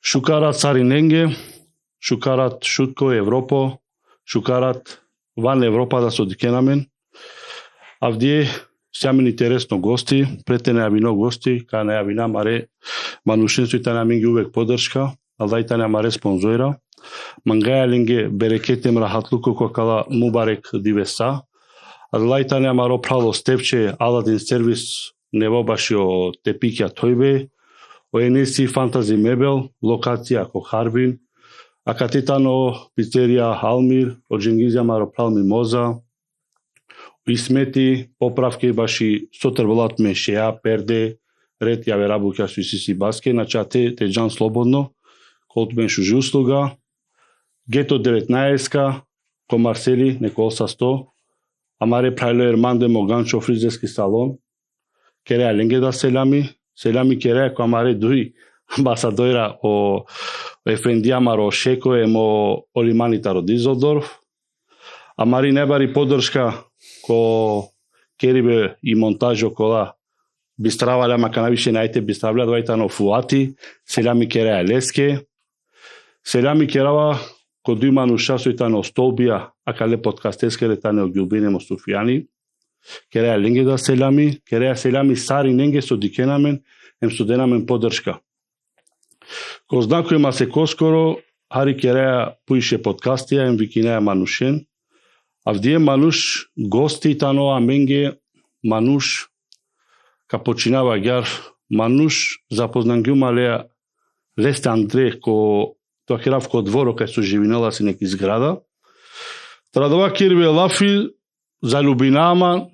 Шукарат Сариненге, шукарат Шутко Европо, шукарат ван Европа да содикенамен. Авдие сјамен интересно гости, претене авино гости, ка не авина маре манушенство итана менги увек поддршка, алда итана маре спонзора. Мангаја ленге берекетем рахатлуко кокала мубарек дивеса. Алда итана маро прало степче Аладин сервис невобашио тепикја тојбе. ОНС фантази мебел, локација ко Харбин. Акатитано пицерија Алмир, од Дженгизја маро прал мимоза. Исмети, поправки баши сотрболат ме шеја, перде, ред јаве рабуќа со сиси баске, начате те джан слободно, колт мен шужи услуга. Гето 19-ка, ко Марсели, неколса 100, амаре прајло ерманде моганчо фризерски салон, кереја ленге да селами кереја ко амаре дуи амбасадојра о Ефендија маро Шеко емо Олиманитаро Дизелдорф, амари небари поддршка ко керибе и монтажо кола бистравалја маканавише најте бистравля двајтано фуати, селами кереја леске, селами керава ко дујману шасојтано столбија, а кале подкастескере тане о Гюлбинемо Суфијани, кереја ленге да селами, кереја селами сари ненге со дикенамен, ем студенамен поддршка. Ко знакуема се коскоро, хари кереја пуише подкастија, ем викинеја манушен, авдие мануш гости таноа менге, мануш ка починава гјар, мануш запознангјумалеја Лесте Андре, ко тоа керав ко дворо кај со живинела си неки зграда. Традова кербе лафи, залюбинама,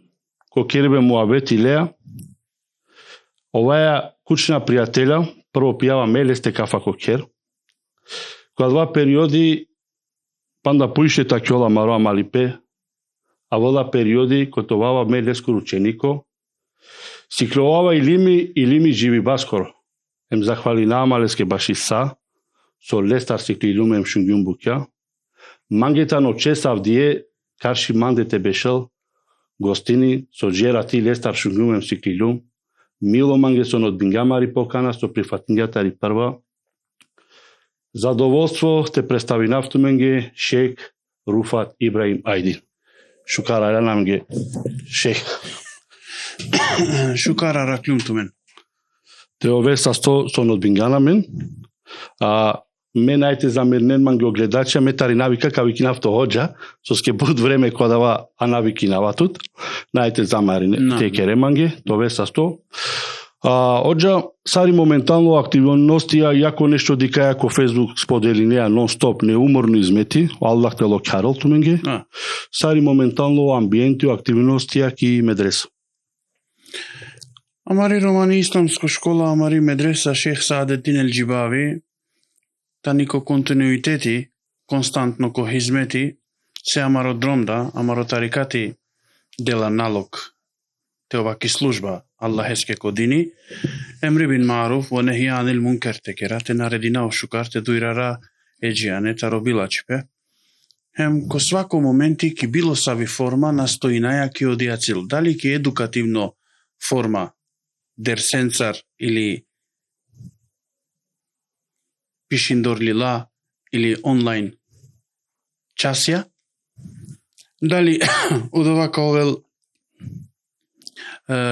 ко кербе муабети леа. Оваја кучна пријателја, прво пијава мелесте кафа ко кер. Која два периоди, панда пуише такјола мароа малипе, а вода периоди котовава мелеско рученико, сикловава илими живи баскоро. Ем захвали наамалеске баши са, со лестар сиклилум ем шунгјум букја. Мангетано чеса авдие, карши мандете бешел, гостини, со джерати лестар шунгјум ем сиклилум, мило мангесон од бингамари покана, со прифатингјатари прва. Задоволство те представи нафтуменге Шейх Руфат Ибраим Айдин. Шукара ранамге Шейх. Шукара раклюмтумен. Те ове са сон од бинганамен. Ме најте замернен манге огледача, ме тари навика ка викинавто ходжа, со ске буд време која дава анавикинава тут. Најте замернен те кере манге, тоа са 100. Оджа, сари моментално активностија, јако нешто дикаја ко Фейсбук сподели неа нон-стоп, неуморно измети, Аллах те локарал туменге. Сари моментално амбиенти, активностија ки медреса. Амари романи исламско школа, амари медреса Шех Саадетин Елџибави, танико континуитети, константно ко хизмети, се амаро дромда, амаро тарикати дела налог, те оваки служба, Аллахеске кодини, емри бин маруф, во нехи анил мункер текера, те наредина ошукар, те дујрара еджијане, таробилачпе. Ем ко свако моменти ки било сави форма настоинаја ки одијацил. Дали ки едукативно форма, дерсенцар или пишиндорлила или онлайн часија, дали од овака овел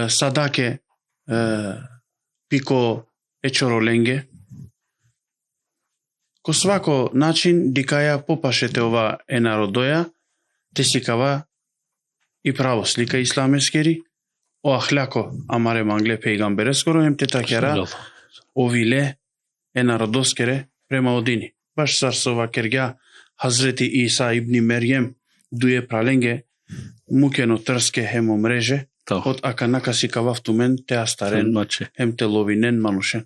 садаке пико ечороленге, ко свако начин дикаја попашете ова енародоја, те сикава и право слика исламескери, о ахляко амаре мангле пейгамбере скоро ем те такера овиле енародоскере према одини. Баш сарсова кергја Хазрети Иса ибни Мерјем дуе праленге мукено трске хемо мреже, од аканака сикава втумен те астарен, ем те ловинен манушен.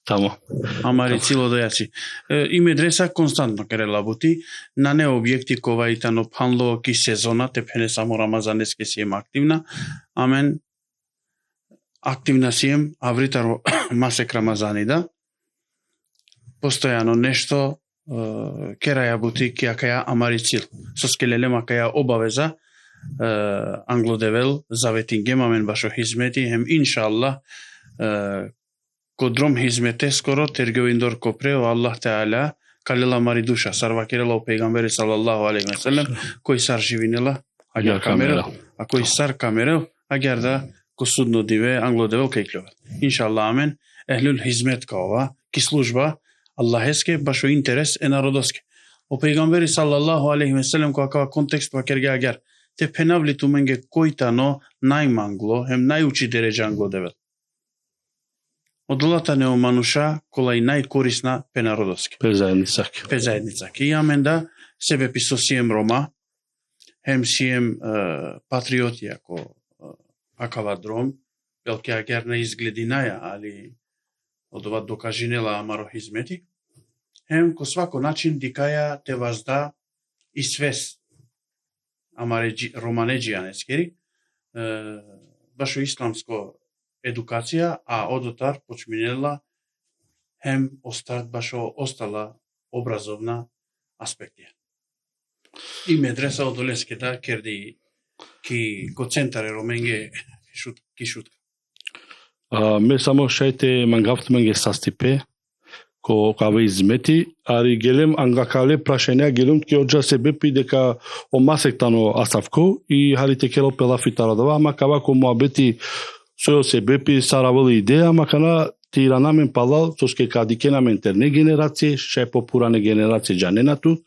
Тамо. Амари цило дојаци. И медреса константно кере лабути, на не објекти кова и тано панло ки сезона, те пене само рамазанеске си ем активна, амен активна си ем авритаро масек рамазани да. Постојано нешто кераја бути ки акаја амари цил. Со скелелема каја обавеза англодевел заветингем амен башо хизмети, ем иншаллах кодром хизмете скоро тергевиндор копре о Аллах Теала калела мари душа сарвакерела о пейгамбери салаллаху алейхи ва саллем кој сар живинела агар камерел а кој сар камерел агар да ко судно диве англо девел кејклеват иншаллах амен ехлул хизмет каова ки служба Аллахеске башо интерес е народоске о пейгамбери салаллаху алейхи ва саллем која контекст вакерге агар те пенавли туменге којтано најмангло хем најучи дереџангло девел Одолата не омануша кола и најкорисна пе народоски. Пе заедницаки. Пе заедницаки. И амен да себе писо сием Рома, хем сием патриоти ако акава дром, велке агер не изглединаја, али од ова докажинела амаро хизмети, хем ко свако начин дикаја те вазда и свес романеджијан ескери, башо исламско едукација, а одотар почминела хем башо остала образовна аспектија. И медреса од Олескета керди ки ко центаре роменге ки шутка. Ме само шајте мангафт менге састипе ко каве измети, ари гелем ангакале прашања гелем ки оджа се бепи дека о масектано асавко и харите керо пела фитарадова, ама кава ко муабети сојо се бепи саравали идеја, макана ти ранамен палал, соске кадике на ментерне генерација, шај попуране генерација джаненату,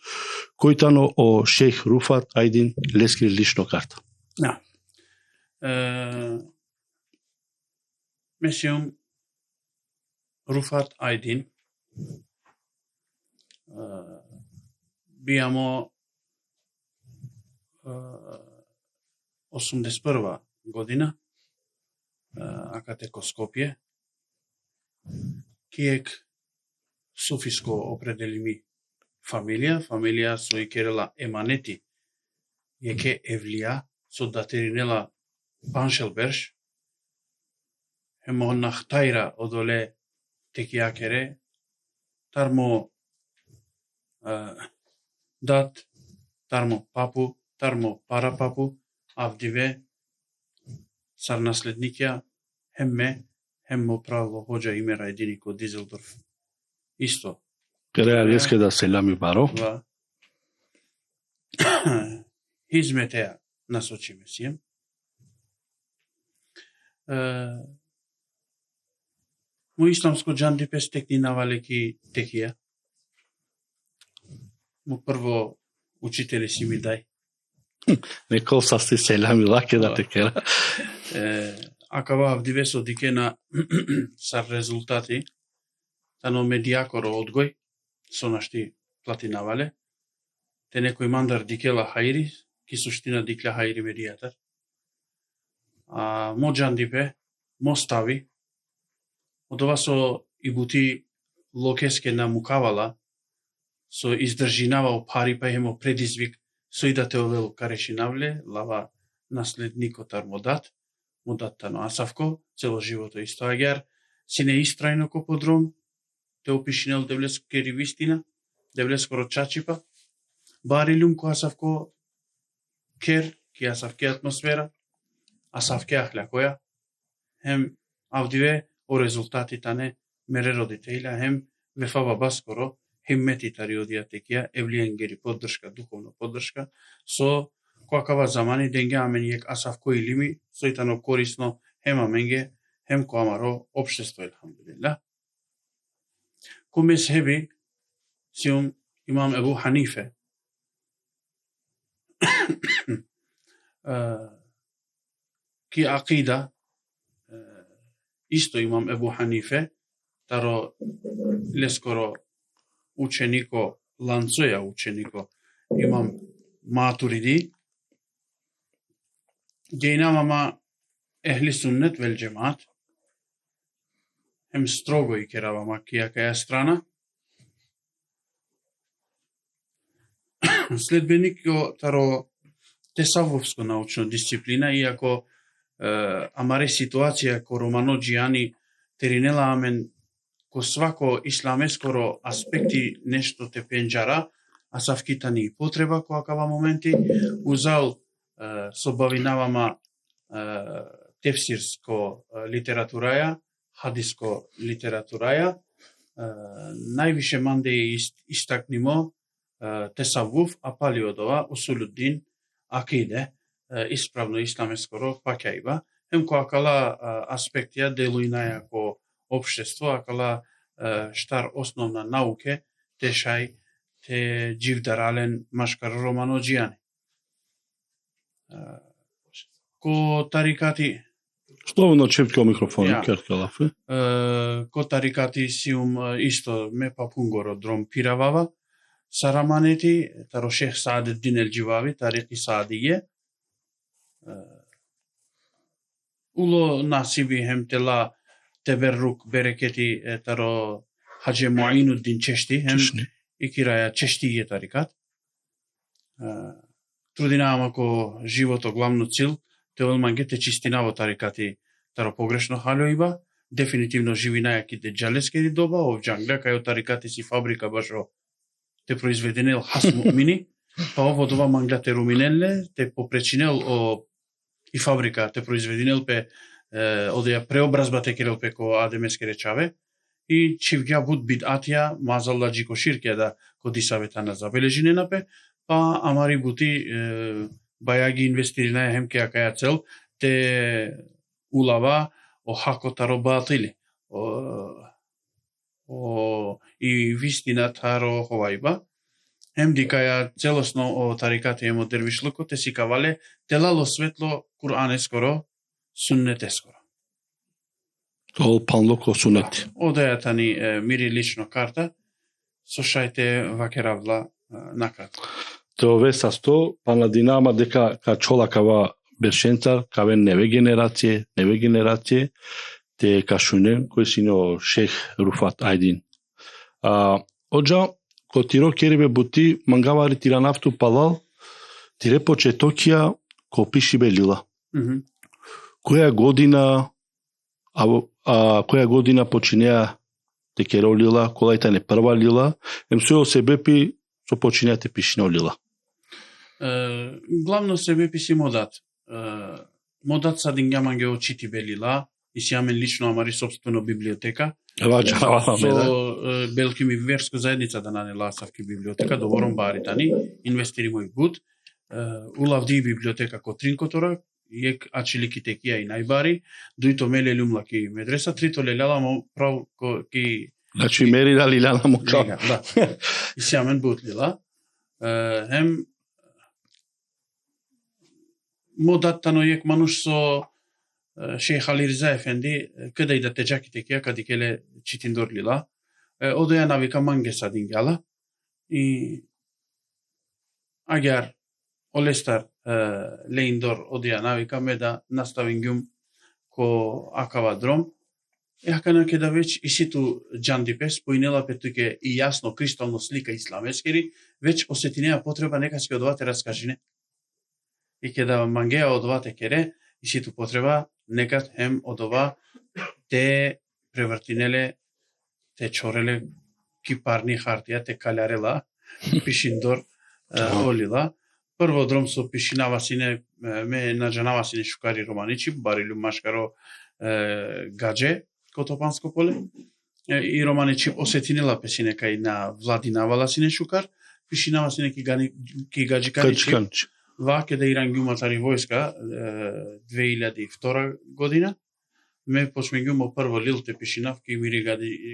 којтано о шех Руфат Ајдин лескри лично карта. Да. Месиум Руфат Ајдин бијамо 81 година акате ко Скопје киек суфиско определими фамилија со икерела еманети јеке евлија со датиринела Паншелберш хемо нахтајра одоле текијакере тармо дат тармо папу тармо парапапу авдиве сар наследникја хеммо право хоџа имера едини ко Дизелдорф. Исто. Реалеске да селами баро. Хизметеа насочиме сием. Му исламско джандипе стекни навалеки текија. Му прво учители си ми дај. Некол састи селами лаке да текера. Акава авдиве со дикена сар резултати, тано медијакоро одгој, со нашти плати навале, те некој мандар дикела хајри, ки суштина дикля хајри медијатар. Мо джандипе, мо стави, од ова со и бути локеске на мукавала, со издржинавао пари, па емо предизвик, со и да те овел карешинавле, лава наследникотар модат тано асавко, цело живото исто агер, си не истрајно ко подром, те опишинел девлеско кери вистина, девлеско рочачипа, бари люмко асавко кер, ки асавке атмосфера, асавке ахлякоја, хем авдиве о резултати тане мере родителја, хем вефава баскоро, химмети тариодија текија, евлиенгери поддршка, духовна поддршка, со коакава замани денге амен јек асавко илими, сојтано корисно хем аменге, хем ко амаро општество, елхамдулилlah. Ко мезхеби, сиум имам Ебу Ханифе, ки акида, исто имам Ебу Ханифе, таро лескоро ученико, ланцоја ученико, имам Матуриди, ге инамама ехли суннет вел джемат, хем строго и керавама кијакаја страна, следбеник таро тесавовско научно дисциплина, иако амаре ситуација ко романоџијани теринела амен ко свако исламескоро аспекти нешто те пенџара, а савкитани и потреба коакава моменти, узал со бавинавама тефсирско литератураја, хадиско литератураја, највише манде истакнимо тесаввуф, а пали од ова усулуддин акиде, исправно исламескоро паќајба, hem ko akala аспектија делуина како општество, акала штар основна науке, тешај те џивдарален машкар романоџијани. Ко тарикати Словно чепка микрофон, керкалафе. Ко тарикати сиум исто ме папунгоро дром пиравава, сараманети, таро шех Саадетдин Елџибави, тарики Саадие, уло насиби хем тела теберрук берекети таро Хаџе Муаинуддин Чешти, хем и кираја Чештије тарикат. Трудинавам ако живото главно цил, те олманге те чистина тарикати таро погрешно халјоиба, дефинитивно живина јаки те джалескери доба, ов джангля, кај тарикати си фабрика башо те произведенел хас муъмини, па ово дова мангля те руминеле, те попречинел о и фабрика те произведенел пе одеја преобразба те керел пеко адемеске речаве, и чивгја буд бид атија, мазалла джико ширке да коди саветана забележинена пе, па амари бути бајаги инвестирина хем ке акаја цел, те улава о хако таро батили, и вистина таро ховајба, хем дикаја целосно о тарикати емо дервишлуко, те си кавале телало светло Кур'анескоро, суннетескоро. Тоа панлоко сунети. Одејата ни мири лично карта, слушајте вакеравла накратко. Тоа веса сто, па на динама дека ка чолакава бершенцар, каве неве генерација, те кашуне, кој сино шех Руфат Айдин. Оджа, ко тиро керебе бути, мангавари тиранафту палал, тире почетокија, ко пиши белила. Која година починеа те керолила, колајта не прва лила, ем сојо себепи со починеате пишино лила. Главно себепи си модат. Модат са дингјаманге очити белила, и си јамен лично амари собствено библиотека. Со белки ми верско заедница да нане ласавки библиотека, довором баритани, инвестиримо и буд. Улавди библиотека ко Тринкотора, јек ачилики текија и најбари, дуито меле люмлаки медреса, трито леляла прав ки... Значи мери да лиляла му као. Да, и си јамен буд лила. Хем модаттано јек мануш со Шејх Али Риза Ефенди, каде и да те джаки текија, кади келе читиндор лила, одеја навика манге са дингјала, и агар олестар леиндор одеја навика ме да наставин гјум ко акава дром, јакана ке да веќе и ситу джандипес, поинела петуке и јасно, кристално слика исламескери, веќе осетинеа потреба нека ски одовате раскажине. И ке да мангеа одовате кере, и ситу потреба некад хем одова те превртинеле, те чореле кипарни хартија, те калјарела, пишиндор олила. Прво дром со пишинава сине, ме наджанава сине шукари романичи, барилю машкаро гадже, Котопанско поле, и романичи осетинела песине кај на Владинавала сине шукар, пишинава сине ки гаджи каничи. Ваке да иран гјуматари војска 2002 година, ме почмењумо прво лилте пишинав ки мири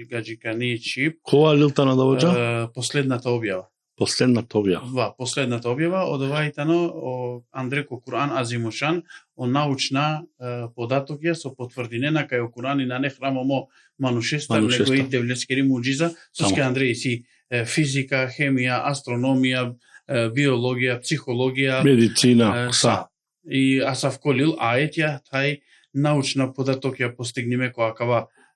гаджи каничи. Која лилта на доводжа? Последната објава. Последната објава од овајтано о Андреко Куран Азимушан, о научна податокја со потврдинена кај о Куран и на не храмомо манушеста, него и девлескери муџиза, соске Андреј си физика, хемија, астрономија, биологија, психологија, медицина, и асав колил аетја, тај научна податокја постигниме која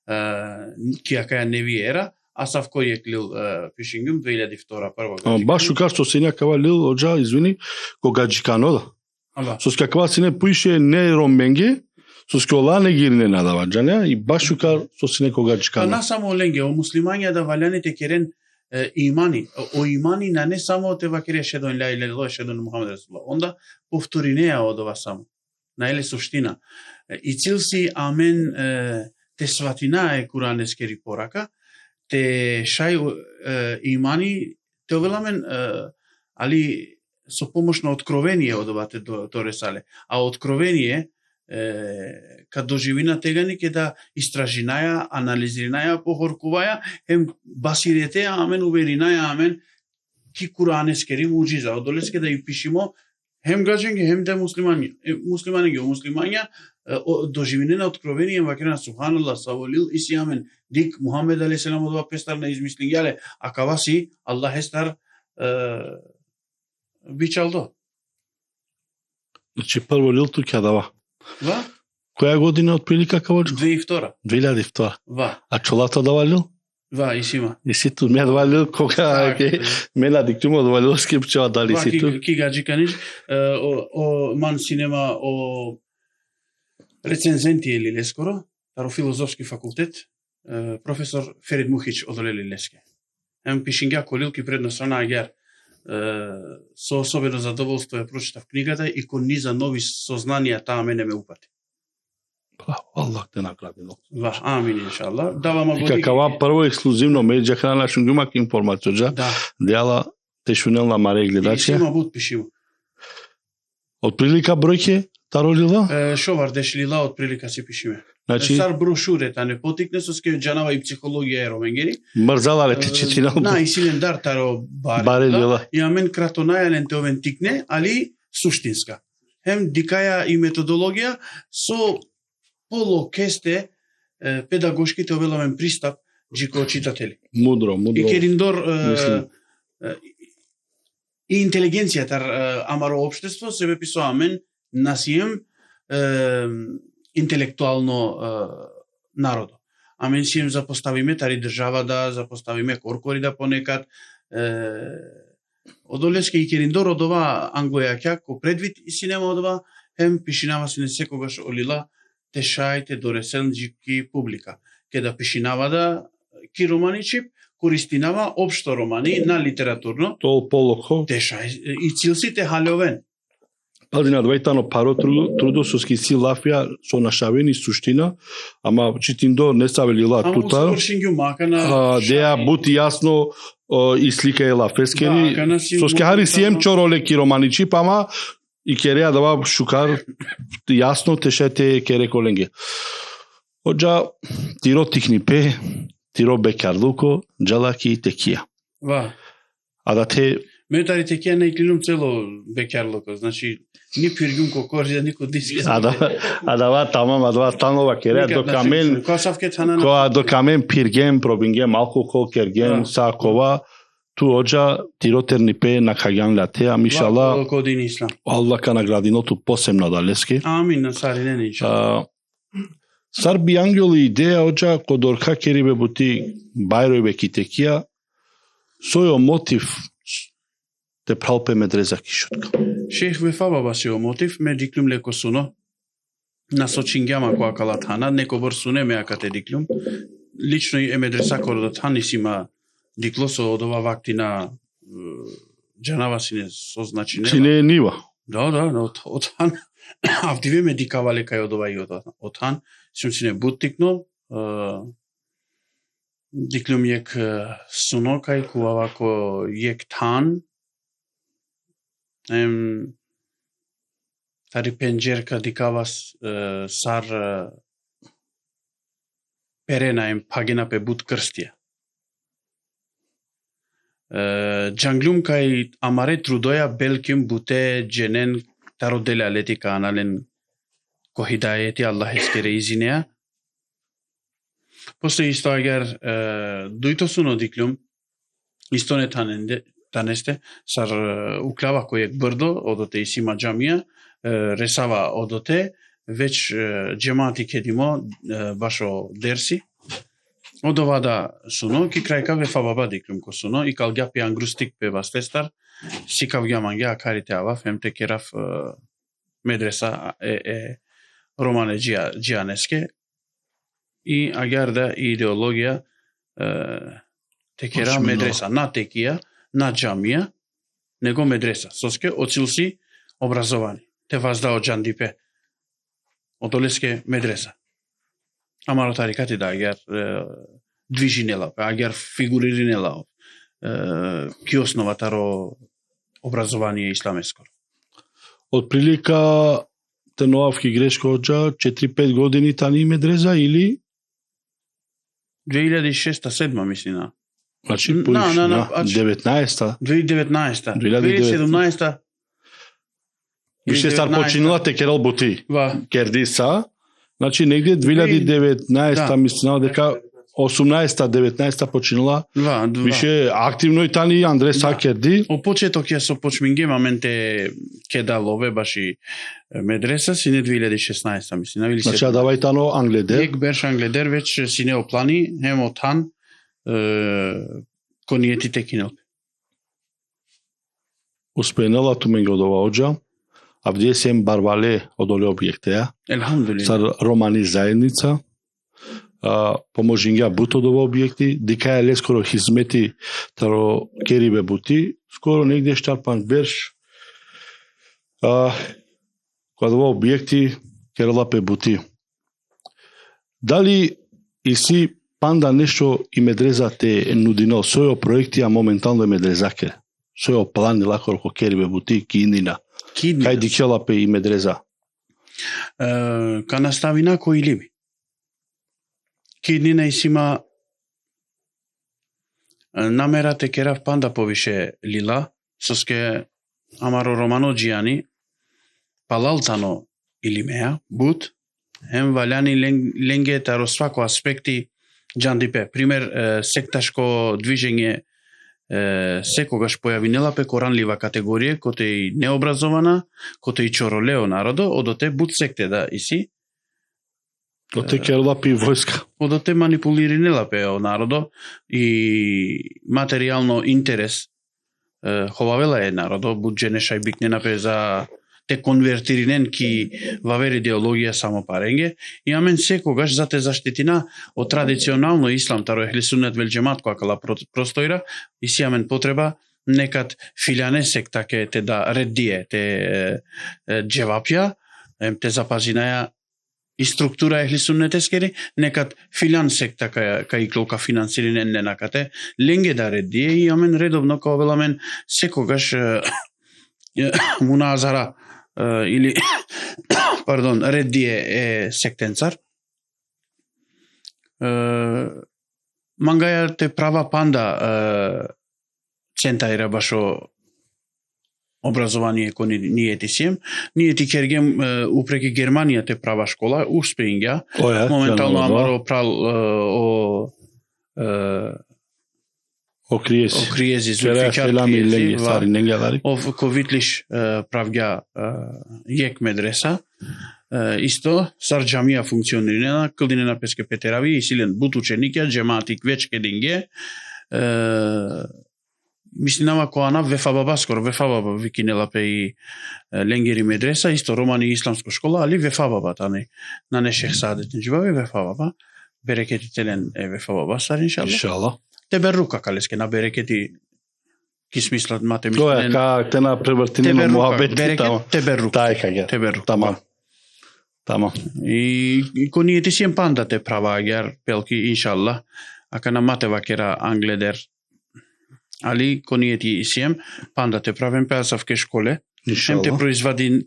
каја невиера, асав кој е клил пишингум 2002 година. Баш укар што се некава лил оджа, извини, кога джикано да. Со каква сине пуише не ромбенге, со скола не гирне надава џаня и баш укар со сине кога джикано. Па на само ленге, о муслимања да валяните керен имани, о имани на не само те вакире шедон ла иле ло шедон Мухамед Расулуллах, онда повторинеа од ова само. На еле суштина. И цил си амен те сватинае куранескери порака, те шај имани, те овеламен, али со помош на откровение одовате до Ресале. А откровение, кад доживина тегани, ке да истражинаја, анализираја, похоркуваја, хем басирете, амен, уверинаја, амен, ки куранескери муџиза, одолеске да и пишимо, хем граѓанки, хем да муслимања, доживине на откровение, вакена субханаллах, саволил, иси амен, дик, Мухамед алейхиссалам одова пестар на измислињале, а каваси, Аллах естар, бичалдо. Значи прво лилту ќе дава. Ва? Која година отприлика кавоџ? 2002. 2002. Ва. А чолата дава лил? Ва, и сима. И си ту ме дава лил кога ќе мена диктумо дава лил скипчева дали си ту. Ки гаджи каниш, о ман синема о рецензенти или лескоро, таро филозофски факултет, професор Ферид Мухич одолели леске. Ем пишиња колилки предна страна агер. Со особено задоволство ја прочитав книгата и кон низа нови сознанија таа мене ме упати. Аллах те награди. Ва, амин иншаллах. Давама години. И какава прво ексклузивно медиа храна шунгумак информација, да. Деала те шунелна маре гледачи. Има бут пишимо. Од прилика бројке таролила? Шовар дешлила од прилика си пишиме. Значи сар брошурета не потикне со ски џанава и психологија ероменгери. Мрзала ле те читинал. На и силен дар таро барела. И амен кратонајален те овен тикне, али суштинска. Хем дикаја и методологија со полокесте педагошките овеламен пристап джико читатели. Мудро. И кериндор и интелигенцијата амаро општество себе писоамен насием интелектуално народо. Амен си им запоставиме тари држава да запоставиме коркори да понекад одолеске и кериндор од ова англојаќа ко предвид и синема од ова хем пишинава си не секогаш олила те шајте до реселџики публика. Ке да пишинава да ки романичип користинава општо романи на литературно. Тол полоко. Те шај и цилси те халјовен. Пази на двајтано паро трудо со ски си лафија со нашавени суштина, ама читиндо не савелила тута. Деа бути јасно и слика е лафескери. Со скари сием чороле ки романичи, ама и кереа дава шукар јасно тешете кере коленге. Оджа тиро тихнипе, тиро бекарлуко, джалаки текија. Ва. А да те метари текија не иклинум цело бекарлуко, значи ни пиргум кокорија, нико диски. А дава тамам, а дава станова кереа до камен. Која до камен пиргем, пробингем, алкохол, кергем, сакова. Ту оджа тиро тернипе на каѓан лате, а мишала Аллах ка наградиното посебно далески. Амин на саринен иншаллах. Сар би ангели идеја оджа кодорка керибе бути бајројбе китекија сојо мотив те пралпе медреза кишутка. Шех Вефа басио мотив ме диклум леко суно на сочингјама која калатхана, неко бор суне ме акате диклум. Лично и медреса кордатхан нисима дикло со од ова вактина џанава сине со значи нема. Сине нива. Да, од хан автиве ме дикавале кај од ова и од хан. Сум сине буттикно диклум јек суно кај кувавако јек тан тари пенџерка дикавас сар перена пагина пе бут крстија. Джанглум кај амаре трудоја белким буте дженен таро деля летика анален ко хидајети Аллах ескере изинеа. После исто агер дуито суно диклум исто не танесте сар уклава кој брдо одоте и сима џамија ресава одоте веќе џемати кедимо башо дерси. Од овада суно, ки крајка Вефа баба диклум ко суно, и кал гјапи ангрустик пева стестар, сикав гјаманге акарите авав, емте керав медреса романе джианеске, и агерда идеологија те кера медреса на текија, на џамија, него медреса. Соске оцилси образовани. Те вазда од џандипе. Одолеске медреса. Амаро тарикати да агер движинела, агер фигуриринела ки основатаро образование исламеско. Од прилика Теноавки грешко оджа 4-5 години тани медреза или 2006-2007 мислина. Значи, 19-та. 2019-та. 2017-та. Више стар починала Текерал Бути. Ва. Кердиса. Значи, негде 2019-та, мислина дека 18-та, 19-та починала. Више активно и тани Андре Сакерди. О почеток ја со почминге маменте кедалове баши медреса сине 2016-та мислина. Значи, давај тано англедер. Ек берш англедер веќе сине оплани, хемо тан кониетите кинот. Успенала туменгодова оджа, а вдje сем барвале од оле објектеа. Елхамдулилlah. Сар романи заедница, поможинга бутодова објекти, дика е лескоро хизмети таро керибе бути, скоро негде штарпан берш, кодова објекти кералапе бути. Дали и си панда нешто и медреза те нудино, сојо проекти, а моментално е медрезаке. Сојо плани лакор ко керибе бути кинина. Кај дикелапе и медреза. Ка наставина кој лими. Киднина и сима намера те керав панда повише лила, соске амаро романо джијани, палалтано илимеа, бут, хем валяни ленге таро свако аспекти джандипе. Пример, секташко движење секогаш појавинелапе коранлива категорија, коте и необразована, коте и чоролео народо, одоте бут секте да иси. Оте кералапе и војска. Одоте манипулиринелапе о народо и материјално интерес ховавела е народо, буџене шајбикненапе за те конвертиринен ки вавер идеологија само паренге, и амен секогаш за те заштитина од традиционално ислам, таро ехли сунет вел џемат која кала простоира, и си амен потреба некад филјане секта ке те да реддие, те џевапја, те запазинаја и структура ехли суннетескери, некад филјан секта кај клока финансиринен ненакате, ленге да реддие, и амен редовно као веламен секогаш муназара или пардон, реддие е сектенцар. Мангаја те права панда центаира башо образование кој ние ти сием, ние ти кергем упреки Германија те права школа, успеингја, моментално амаро прал окриези звучикар ковитлиш правѓа јек медреса, исто сар џамија функционирана, кълдинена песке петерави и силен бут ученикја, џематик вечке динге, мислинава коана вефабаба, скоро вефабаба викинелапе и ленгери медреса, исто романи и исламско школа, али вефабаба тани, на не шех саадет неџибави вефабаба, берекети телен е вефабаба сар, иншалла. Теберука калеске на берекети ки смислат мате мислен. Тоа е те на превртинено муабет. Теберука. Тај Тамам. И ко ние ти сием панда те права агер пелки иншалла. Ака на мате вакера англедер. Али ко ние ти сием панда те правен пеасавке школе. Хем те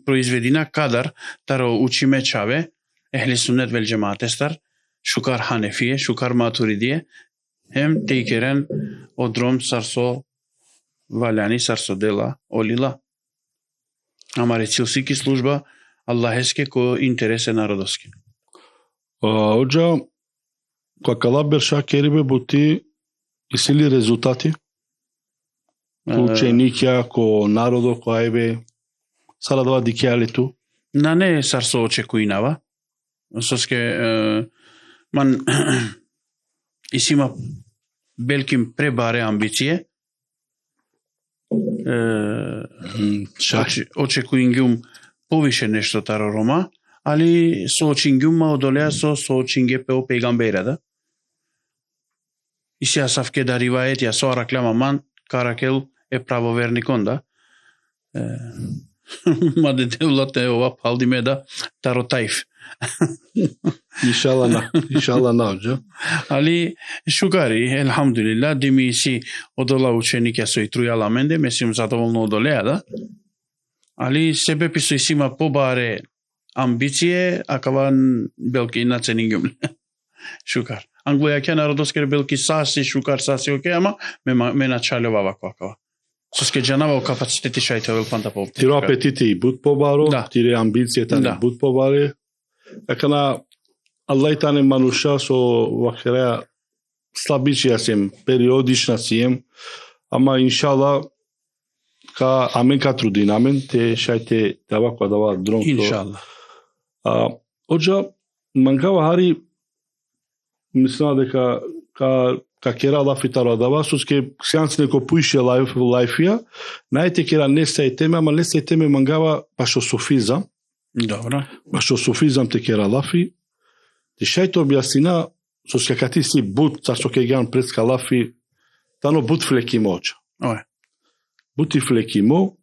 произведина кадар таро учиме чаве. Ехли сунет вел џемаатестар. Шукар ханефие, шукар матуридие. Хем те керен одром сарсо валяни, сарсо дела, олила. Амаре цилсики служба Аллахеске ко интересе народоски. Оджа, која кала берша керибе бути и сили резултати? Ученикја, ко народо, која ебе, сарадова дикјалиту? На не сарсо очекуинава. Соске, ман, и си има белким пребаре амбиције. Очекуингјум повише нешто таро рома, али соочингјума одолеа соочинге пео пегамбера, да? И сеја савке да риваетија со араклама ман, каракел е правоверникон, да? Маде девлата е ова палдимеда таротаиф. Иншалла наоѓа. Али шугари, елхамдулилла, дими си одола ученик со и трујала менде, месим задоволно одолеа, да? Али себе писо и сима побаре амбиције, акаван белки наценингем. Шукар. Англија народоскер белки саси, шукар саси, окей, ама ме началува ваква. Соске джанава капацитети шајте овел панта по. Тиро апетити и буд побаро, да. Тире амбицијата не буд побаре. Така на Аллајтане мануша со вакреа слабичија сем, периодична сием, ама иншалла ка амен ка трудинамен, те шајте даваква дава дронто. Иншалла. Оджа мангава хари мислам дека ка кера лафитара дава, соске сеанс неко пуише лајфија, најте кера не се теме, ама не се теме мангава башо софизам. Добро. Башо софизам те кера лафи. Те шајто објасина, соске кати си бут, царсо ке гјан предска лафи, тано бут флекимо оча. Ое. Бути флекимо.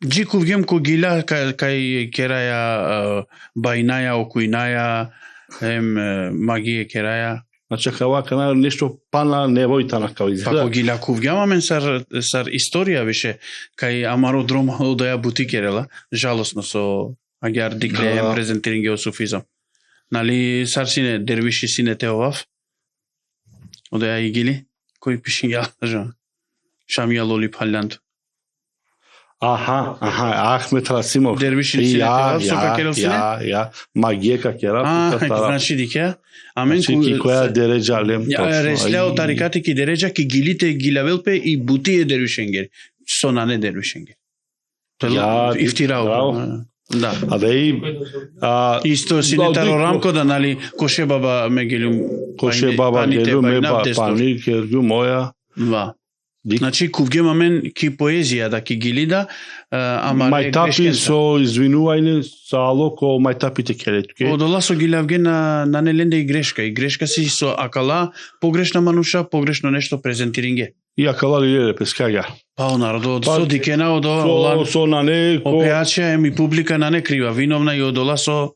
Джиков гем ко гиля кај кераја бајнаја, окујнаја, магие кераја. Значи, кавака на нешто пана невојта на кај изгледа. Пако гиля кувгјамамен сар историја беше, кај амародрома одоја бутикерела, жалосно со агјар дикле презентиринге о суфизам. Нали, сар сине, дервиши сине те овав, одоја и гили, кој пишингја, шамија лоли палјант. Ахмет Расимов. Дервиши сине те овав, со какерел сине? Магија какера. Значи дике, амен која дереджа лем. Реслео тарикати ки дереджа, ки гилите гилавелпе и бутие дервишенгери. Со нане дервишенгери. Ифтирао. Да. Исто синетаро рамкода, нали, коше баба мегелум. Коше баба гелум пани кергу моја. Ва. Значи кувгемамен ки поезија да ки гилида, ама мајтапи со извинување со алоко мајтапите келетке. Одола со гилавге на неленде и грешка си со акала погрешна мануша, погрешно нешто презентиринге. И акала лиле пескаја. Па народот со дикена одола со на не опеача ми публика на не крива виновна и одола со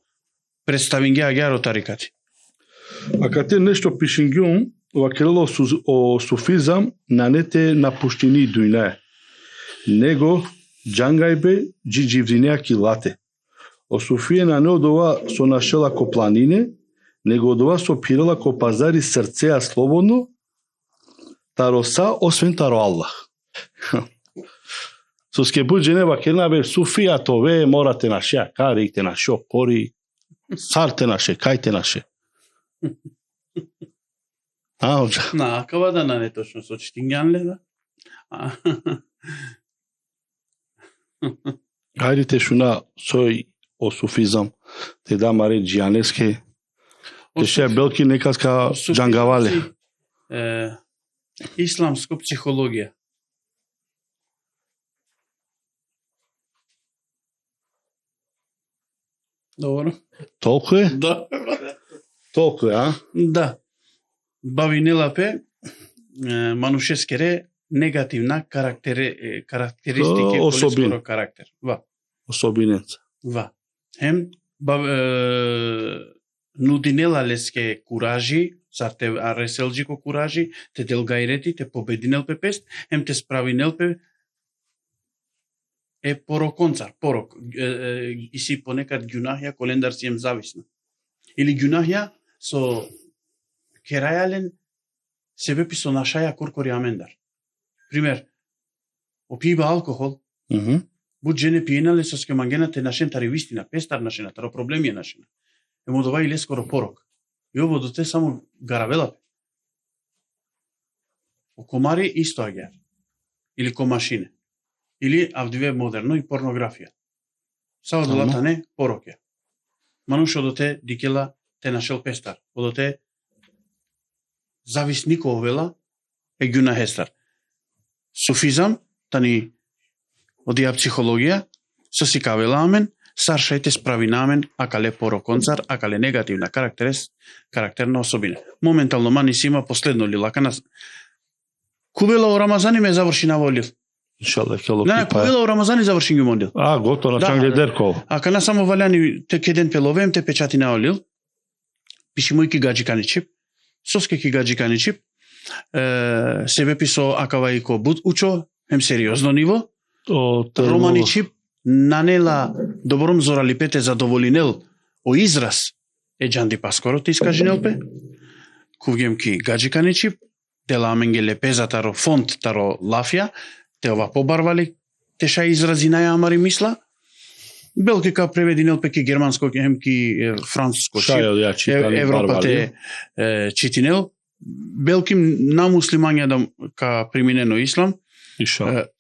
представинге агјаро тарикати. А кате нешто пишингјум вакело о суфизам на нете на пуштини дујне. Него джангајбе джидживдинеа килате. О суфие на не одова со нашела ко планине, него одова со пирала ко пазари срцеа слободно, тароса освен таро Аллах. Со скепу дженева кернабе суфија тове морате наше карите наше кори сарте наше кајте наше. На акава да не точно со читињанле да. Хајдите шуна сој о суфизам те да маре джијанеске те ше белки некаска джангавале. Исламско психологија. Добро. Толку е? Да. Толку е, а? Да. Бавинелапе манушескере негативна карактеристики особин карактер. Ва. Особинец. Ва. Хем нудинела леске куражи, сарте ареселџико куражи, те делгајрети, те побединелпе пест, хем те справинелпе е пороконцар, порок. И си понекад ѓунахја колендар си ем зависна. Или ѓунахја со керајален себе писо нашаја коркори амендар. Пример, опиба алкохол, буд жене пиенале со скемангената нашента ревистина, пестар нашена, таро проблеми е нашена. Емо дова иле скоро порок. И ово до те само гаравелапе. О комари исто агер. Или комашине. Или авдиве модерно и порнографија. Сао долата не, порок е. Манушо до те дикела те нашел пестар. Одо те зависнико овела е ѓуна хестар. Суфизам, тани одија психологија, со си кавела амен, саршајте справи намен, акале пороконцар, акале негативна карактерна особина. Моментално мани си има последно лилака на Кубела о Рамазани ме заврши на волил. Иншалла кело На кипа. којла Рамазани завршин ги мондел. Гото на Да. чангле деркол. А кана само валяни те кеден пеловем те печати на олил. Пиши мојки гаджикани чип. Соске ки гаджикани чип. Себе писо акава и ко буд учо, хем сериозно ниво. Романи чип нанела добром зорали пете задоволинел о израз е джанди паскоро ти искажинел пе. Кувгем ки гаджикани чип. Тела аменгеле пеза таро фонд таро лафја. Те ова побарвали. Теша изрази најамари мисла. Белки ка превединел пеки германско, хем ки француско Европа те читинел. Белким на муслимања да ка приминено ислам.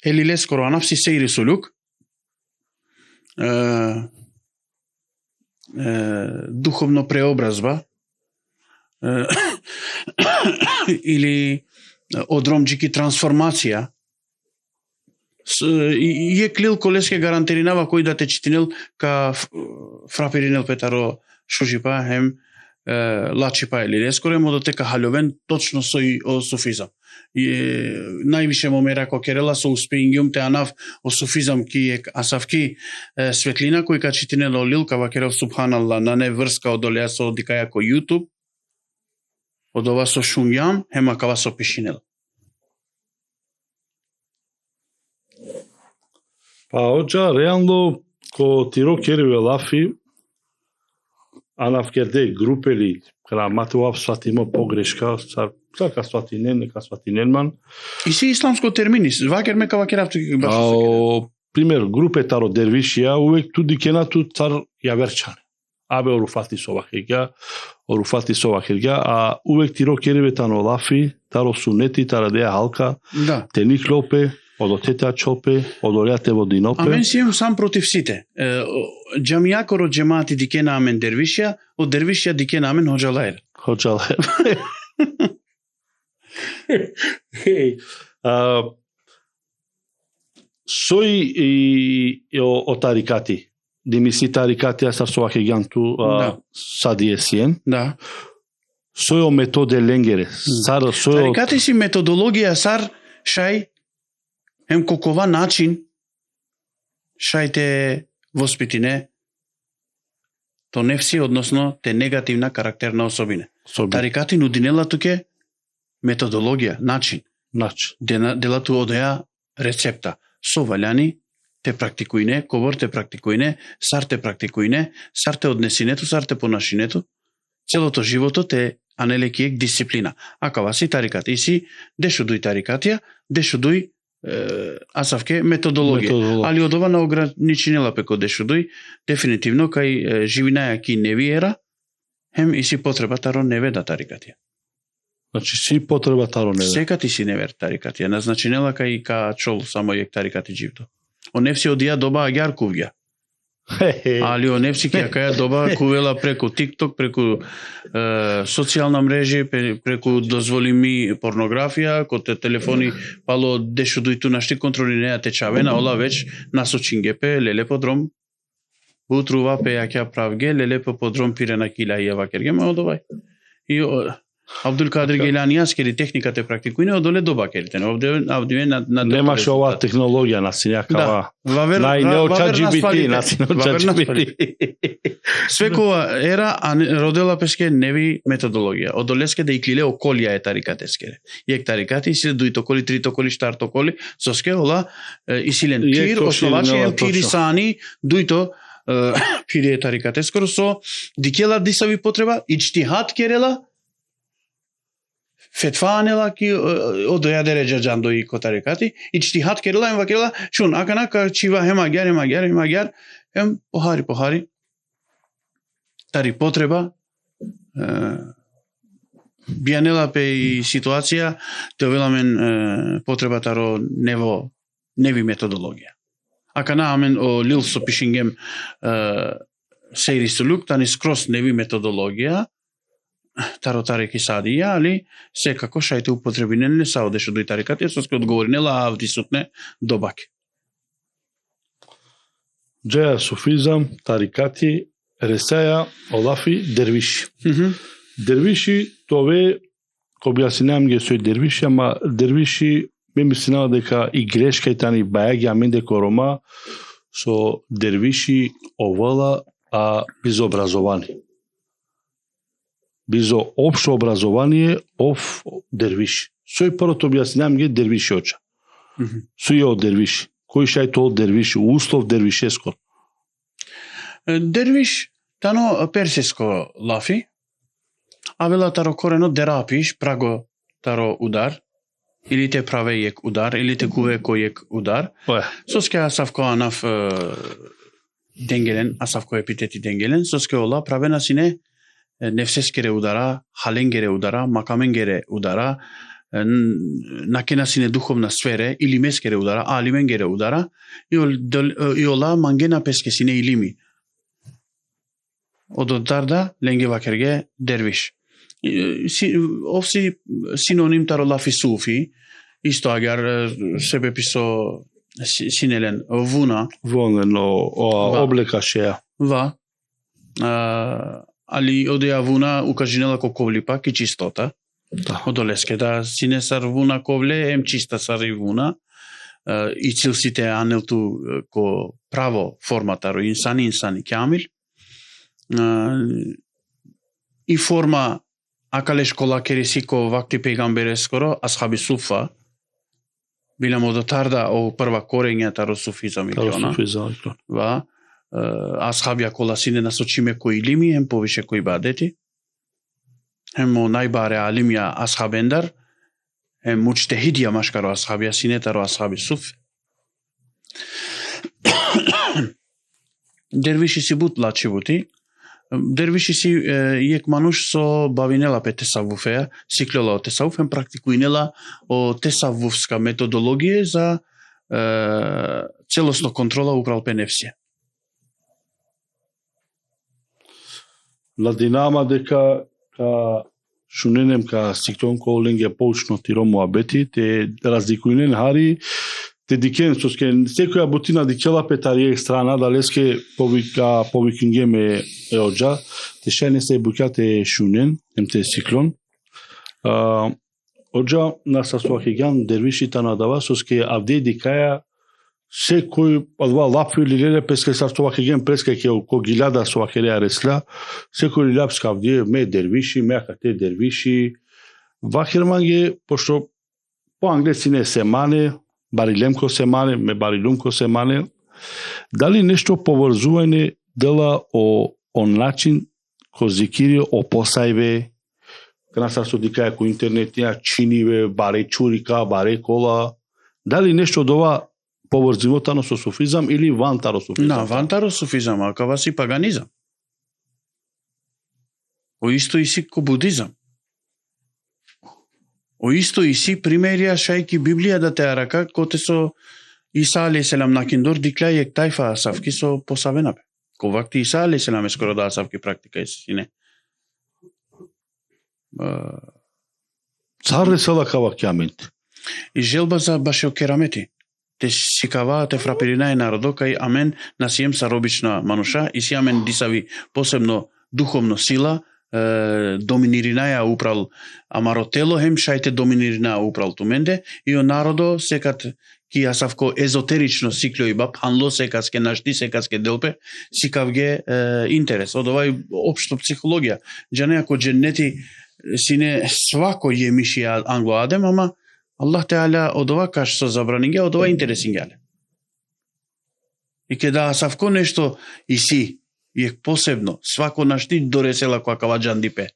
Елиле скоро анафси сейри сулук. Духовно преобразба. Или одромџики трансформација. Е клил колеске гарантеринава кој да те читинел ка фрапиринел петаро шужипа хем лачипа или лескоре модотека халјовен точно со суфизам. Највише момера ко керела со успеингиум те анав о суфизам ки е асавки светлина кој ка читинел олил ка вакерел субханалла на не врска одолеа со дикаја ко YouTube од ова со шунјам хема кава со пишинел. Па оджа реално ко тиро кериве лафи анавкерде групели кра матуав сватимо погрешка сака сватинен нека сватиненман И си исламско термини вакер мека вакер пример групетаро дервишија увек туди кенату цар јаверчан абе оруфати со вакерга а увек тиро кериве тано лафи таро сунети тарадеа халка тени клопе одотета чопе, одолеате водинопе. Амен си имам сам против сите. Джамијакоро джемати дикена амен дервишија, од дервишија дикена амен ходжалаер. Ходжалаер. Сој о тарикати. Димиси тарикати асар со акегјанту садиесиен. Да. Сој о методе ленгере. Тарикати си методологија сар шај Ем кокова начин шајте воспитине то нефси, односно те негативна карактерна особина. Тарикати нудинела туке методологија, начин. Делату одеа рецепта. Со валяни те практикујне, ковор те практикујне, сар те практикујне, сар те однесинето, сар те понашинето. Целото живото те анелекиек дисциплина. Акава си тарикати. И си дешудуј тарикатија, дешудуј асавке методологија. Али од ова на ограниченела пеко дешудуј, дефинитивно кај живинаја ки неви ера, хем и си потреба таро неве да тарикатија. Значи си потреба таро неве. Сека ти си невер тарикатија, назначенела кај ка чол само јек тарикати живто. Он не си одија доба агјар кувѓа. Али он не си каја доба кувела преку TikTok, преку социјална мрежи, преку дозволими порнографија, коте телефони пало дешудујту нашти контроли неа течавена, ола веќе насочингепе, леле подром, утрува пејакја правге, леле по подром пирена кила и евакерге, ма одовај. И Абдул Кадир Гелани аскери техниката практикујне одоле доба керите. Авдиве на немаше оваа технологија на синјакава. Најнеочаџибити на синјачибити. Свекова ера родела песке неви методологија. Одолеске да иклиле околија е тарикатескере. Јек тарикати и силе дуи токоли, три токоли, штар токоли, соске ола и силен тир, основачи тири сани, дуито пири е тарикатескоро со дикела дисави потреба, ичтихат керела, фетфанела ки одоја дереџа џандо и котарикати и ичтихат керела ем вакерела шун акана ка чива хемагјар ем похари тари потреба бијанела пе и ситуација те веламен потреба таро неви методологија акана амен о лил со пишингем сейри сулук тани скрос неви методологија тари садија, али секако шајте употребине не са одеше до тарикати, со ски одговоринела авди сутне добаки. Джеја суфизам, тарикати, ресаја, олафи, дервиши. Дервиши, тове, кој би ја си најам ги сој дервиши, ама дервиши ме мислинава дека и грешка и тани бајаги аменде корома со дервиши овала, а без образование. Без општо образование ов дервиш. Сој првото објаснувам ги дервиши оча. Сој од дервиши. Кој шај тоа дервиши, услов дервишескор. Дервиш тано персиско лафи, а вела таро корено дерапиш, праго таро удар, или те праве јек удар, или те куве кој јек удар. Соске асавко анаф денгелен, асавко епитети денгелен, соске ола правена сине нефсескере удара, халенгере удара, макаменгере удара, накена сине духовна сфере, или мескере удара, алименгере удара, и ола мангена песке сине илими. Ододарда ленге вакерге дервиш. Овси синоним таро лафи суфи, исто агар себе писо синелен вуна. Вонен облека шеја. Ва. Али одеја вуна укажинела ко ковли пак и чистота. Да. Одолеске да сине сар вуна ковле, ем чиста сар и вуна. И цилсите анелту ко право форматаро инсани кјамил. И форма акале школа кересико вакти пегамбере скоро асхаби суфа биламо до тарда о прва корења таро суфизам и она. Ва асхаби акола сине насочиме кои лими ем повише кои бадети. Ем најбаре алимја асхабендар ем мучтехидија машкаро асхабија сине таро асхаби суф. Дервиши си бут лачивути. Дервиши си јек мануш со бавинела пе тесавуфеја, сиклела од тесавуфен практикуинела о тесавуфска методологија за целосно контрола управ пе нефсија. Ладинама дека шуненем ка сиктон коленге поучно тиро муабети, те разликуинен хари те дикен соске секоја бутина дикела петарие страна далеске повикингеме оджа те шене се букате шунен емте сиклон оджа на сасуакиган дервишита надава соске авде дикаја секој адва лапи лиле песке сасуакиген преске ке ко гилада суакеле аресла секој лапска авде ме дервиши ме акате дервиши вахирманге пошто по англиски не се мане барилемко се мане, ме барилумко се мане, дали нешто поврзување дела о начин ко зикири о посајве, кнаса со дикаја ко интернетија чиниве, баре чурика, баре кола, дали нешто од ова поврзивотано со суфизам или вантаро суфизам? На, вантаро суфизам, а кава си паганизам. О исто и си ко будизам. О исто и си примерија шајки Библија да те арака, коте со Иса алейхиселам на киндор диклај ек тајфа асавки со посавена бе. Ко вакти Иса алейхиселам скоро да асавки практика и сине. Цар села кава кјамент. И желба за баше керамети. Те сикава, те фрапирина е народо, кај амен насием са робична мануша, и си амен дисави посебно духовно сила, доминирinaja upravo amarotelo hem šajte dominirina upravo tu mende i o narodo sekat ki asavko ezoterično sikljo i bab hanlo sekatske našti sekatske delpe sikavge interes od ovaj opšto psihologija džane ako dženeti sine svako je miši anglo adem ama Allah Teala od ova kaš so zabraninge od ova interesingale i kada asavko nešto i si je posebno, svako našti doresela која кава джандипе.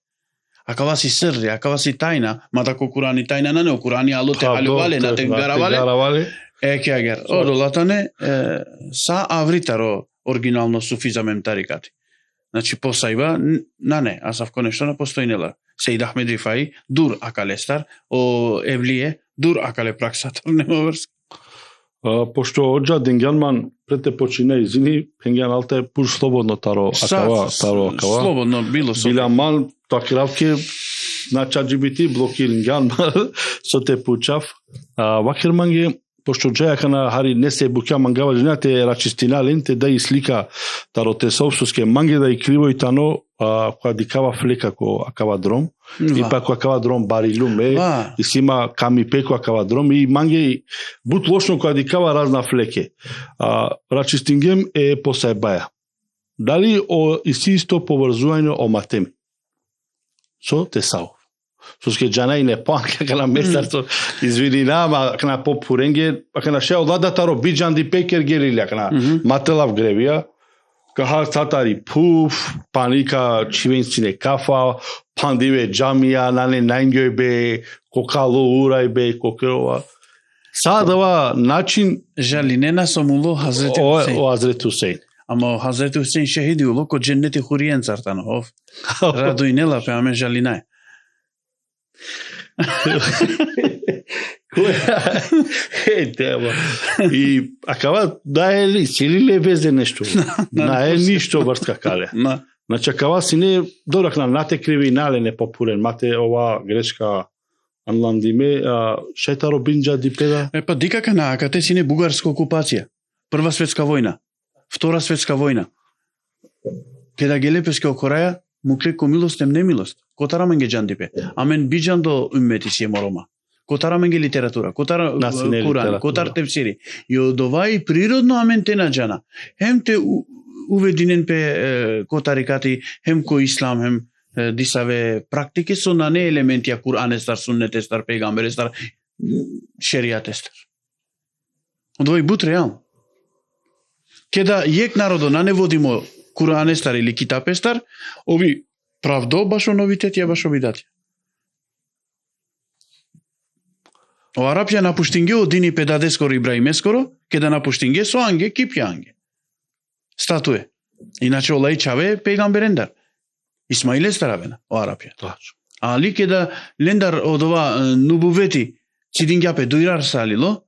А кава си срри, а кава си тајна, ма тако Курани тајна на не, Курани ало те халувале, на те гаравале, кјагер. Одолатане, са авритаро оригинално суфизамем тарикати. Значи, посајба, на не, а савко нешто не постојнела. Сеид Ахмед Рифаи, дур акалестар, о Евлие, дур акале праксатор, нема врска. Пошто оджа Денганман прете почина изини, Пенген алте пур слободно таро акава. Слободно било со. Биламан такравке на ChatGPT блокиринган со те пучав. Вакерманге пошто джајака на хари не се букја мангава женате рачистина ленте да и слика таро те собствоске манге да и криво и тано која дикава флека ко акава дром, и па која акава дром барилуме, и си има ками пеко акава дром, и манге бут лошно која дикава разна флеке. Рачистингем е посајбаја. Дали иси исто поврзување о матем? Со тесао. Со скеджана и не панка кана месарство извинина, ама кана попуренге, кана ше одладата робиджан ди пекер герилја, кана мателав гревија, каха цатари пуф, паника чивенцине кафа, пандиве джамија, нане најнгјој бе, кокало урај бе, кокерова. Садава начин... Жали, не насомуло Хазрети Хусейн. О Хазрети Хусейн. Ама Хазрети Хусейн шехиди уло ко дженнети хуриен цартанов. Радуј нела пе аме жалинај. И акава да е силиле везе нешто. На е ништо врска кале. Значи акава си не доракна нате кривинале не попурен, мате ова грешка анландиме, шета робинджа дипеда. Па дикака на акате си не бугарска окупација. Прва светска војна, втора светска војна. Кеда гелепеске окораја, мукле ко милост ем немилост. Котарамен ге джандипе. Амен биджан до уммети си е морома. Котарамен ге литература, котар Куран, котар тефсири. И од овај природно амен те наджана. Хем те увединен пе котарикати, хем ко ислам, хем дисаве практики со на не елементи а Куран естар, суннет естар, пегамбер естар, шеријат естар. Од овај бут реално. Кеда јек народо на не водимо Куран естар или Китап естар, ови правдо башо новитет ја башо бидат. О арапја напуштинге одини педаде скоро Ибраиме скоро, кеда напуштинге со анге кипја анге. Статуе. Иначе олај чаве пегамберендар. Исмаил естаравена о арапја. Али кеда лендар од ова нубувети цидингјапе дујрар салило,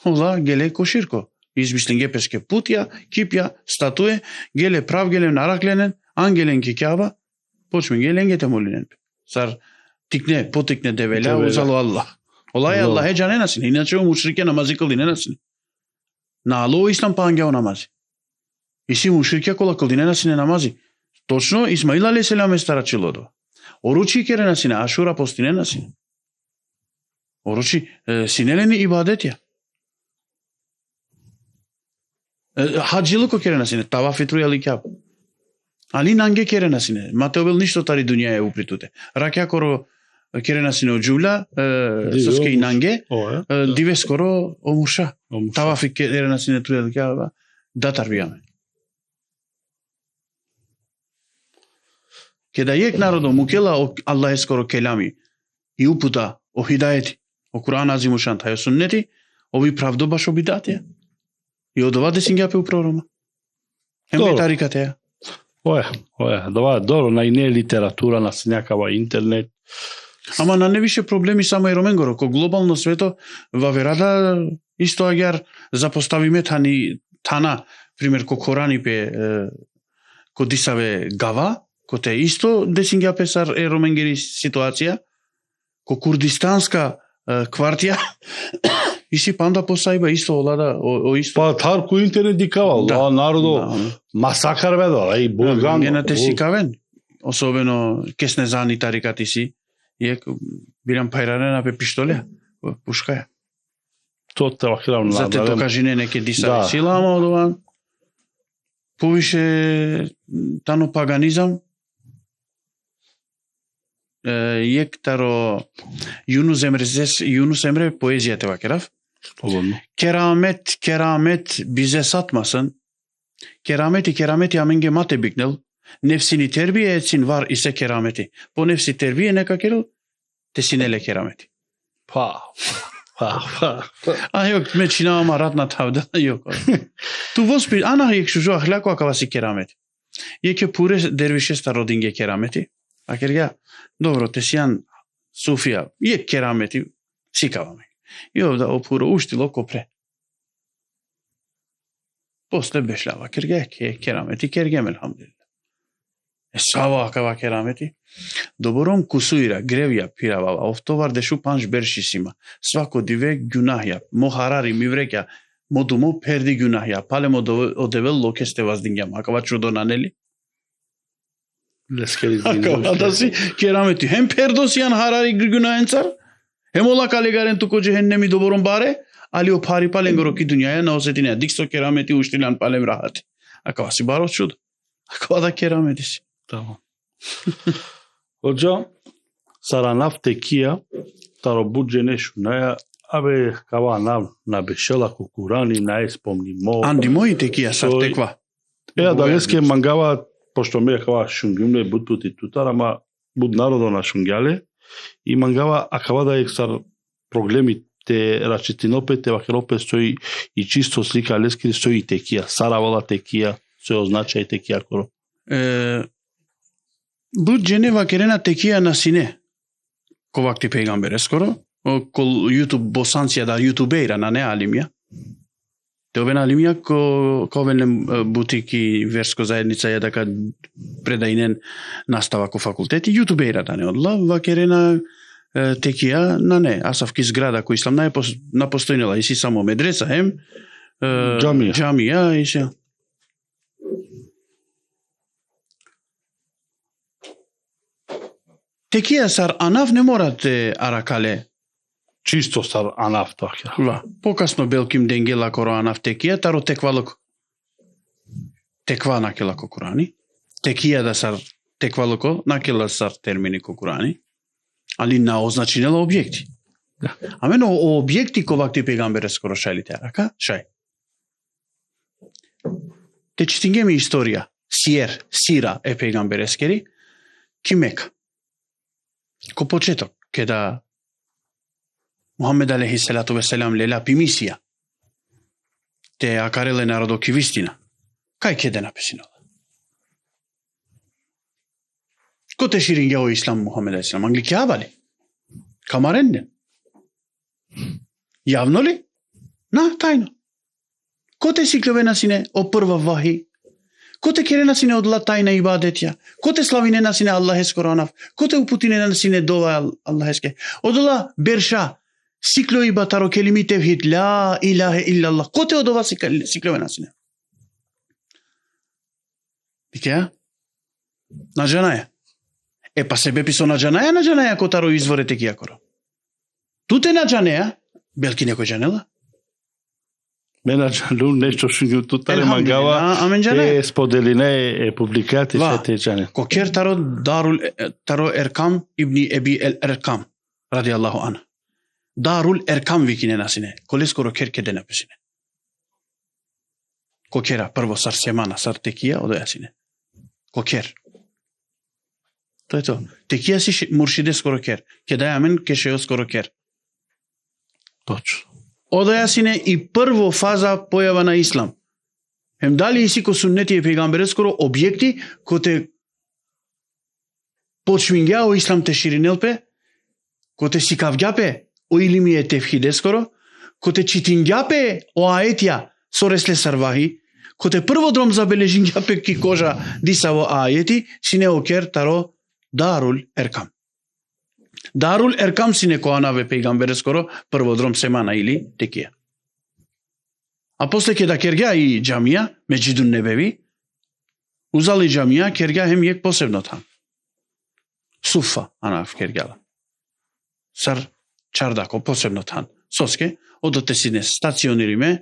ола геле коширко. Измислен гепеске путја, кипја, статуе, геле прав, геле наракленен, ангелен кикјава, почме гелен гете молинен. Сар тикне, потикне девеля, узало Аллах. Олај Аллах е джане насине, иначе у мушрике намази кълди не насине. На Алло ислам па ангео намази. И си мушрике кола кълди не насине намази. Точно Исмаил алейхиселам е старачило до. Оручи кере насине, Ашура постине насине. Оручи синелени ибадетја. Хаджилуко кере насине, тава фитруја ликјаб. Али нанге кере насине, матеобел ништо тари дуња е упритуте. Ракја коро кере насине од джуля, соске и нанге, диве скоро омуша. Тава фи кере насине труја ликјаб, да тарбијаме. Кеда јек народо мукела Аллах е скоро келами и упута о хидајети, о Куран азимушан, тај суннети, ови правдо баш обидатија. И од ова десингјапе у пророма. Хем тарикатеја. Оја, дова добро, на и не литература, на някава интернет. Ама на не више проблеми само и Роменгоро, ко глобално свето, во верада исто агјар запоставиме тана, пример, ко Корани пе, ко дисаве гава, ко те исто десингјапе сар е Роменгери ситуација, ко курдистанска квартија, и си панда посајба исто олада о исто. Па тарку интернет дикавал, да, народо масакар ведо, и булган. Не те си кавен, особено кеснезани тарикати си, јек бирам пајрарена пе пиштолја, пушкаја. То те вахилам. Зате то кажине неке дисави сила, ама одован повише тано паганизам, јек таро Юнус Емре поезијата вакерав. Керамет бизе сатмасын. Керамети аменге мате бикнел. Нефсини тербие ецин вар исе керамети. По нефси тербие нека керел, те синеле керамети. Па. Јок ме чинава ратна тавда, јок. Ту воспит, ана јек шужу ахляко акава си керамети. Јек е пуре дервише стародинге керамети. А кергја, добро, те сијан Суфија, јек керамети, сикаваме. И овда опуро уштило копре. После бешлава кергја, керамети, кергјем, елхамдулилла. Сава акава керамети. Добором кусуира, гревја, пиравава, офтовар дешу панш бершисима. Свако диве гюнахја, мохарари, миврекја, модумо перди гюнахја, палемо одевел локесте ваздингјам, акава чудо нанели. Лескери Акава да си керамети. Hem perdosiyan harari günahensar. Hem ola kalegaren tuko cehennemi doboron bare. Ali o pari palengoro ki dünyaya na osetine dikso kerameti ushtilan palem rahati. Akava si baro çud. Akava da kerameti si. Tamam. Hoca saranaf tekia taro budže nešu naja abe kava na bešela kukurani na espomni mo. Andi moji tekia sar tekva. Da leske mangava pošto me kava šungimle bututi tutarama bud narodo na šungjale i mangava akava da sar problemi te račetinopete vakerope stoji i čisto slika leski stoji tekija saravala tekija sve označaj tekija koro. Bu Ceneva kerena tekia na sine. Ko vakti pejgambere skoro. Kol YouTube bosancija da YouTubeira na ne alimja. Te oven alimja ko venem butiki versko zajednica je da kad predainen nastava ko fakulteti YouTubeira da ne odla vakerena tekija na ne. Asavki zgrada ko islam napostojnila i si samo medresa hem džamija i se. Tekija sar anaf ne morate arakale. Čisto sar anaf takja. Va. Покасно белким денгела коро анaf tekija taro tekvalok. Tekva nakela ko Kurani. Tekija da sar tekvaloko nakela sar termini ko Kurani. Ali na označinela objekti. Ameno o objekti ko vakti pejgambere skoro šajlite araka, šaj. Te čtingemi istorija. Sira e pejgambereskeri. Kimeka. Ko početok, kada Muhammed alaihi salatu wasalam lela pimisija te akarele narodoki vistina. Kaj kede napisino? Ko te širinge o islam Muhammed alaihi salam? Angli kjavali? Kamarenden? Javno li? Na, tajno. Ko te siklovena sine o prva vahi? Ko te kerena sine odla tajna ibadetja? Ko te slavine sine Allahes koranaf? Ko te uputine sine dova Allaheske? Odla berša siklo iba taro kelimi tevhid la ilahe illallah. Ko te odova siklovena sine? Dikja? Nađanaja. Pa sebe piso nađanaja ko taro izvore tekija koro. Tu te nađanaja, belki neko janela? Menadžalu nešto šunju tutare mangava spodeline publikati te jane. Koker taro Erkam ibni Ebi el Erkam radijallahu anhu. Darul Erkam vikine nasine. Koleskoro kerke napisine. Kokera prvo sar semana sar tekija odojasine. Koker. To je to. Tekija si muršide skoro ker. Kedaj amen kešeo skoro ker. Točno. Odajasine i prvo faza pojava na islam. Hem dali isi ko sunneti e pejgambere skoro objekti ko te počmingja o islam te širinelpe, ko te sikavgjape o ilimi e tevhide skoro, ko te čitingjape o aetja soresle sarvahi, ko te prvo drom zabeležingjape ki koža disavo aeti, sine oker taro Darul Erkam. Darul Erkam sine ko anave pejgambere skoro prvo drom semana ili tekija. A posle kada kerga i džamija, Međidun Nebevi, uzali džamija, kerga hem jek posebno tam. Sufa anav kergala. Sar čardako posebno tam. Soske, odote sine stacionirime,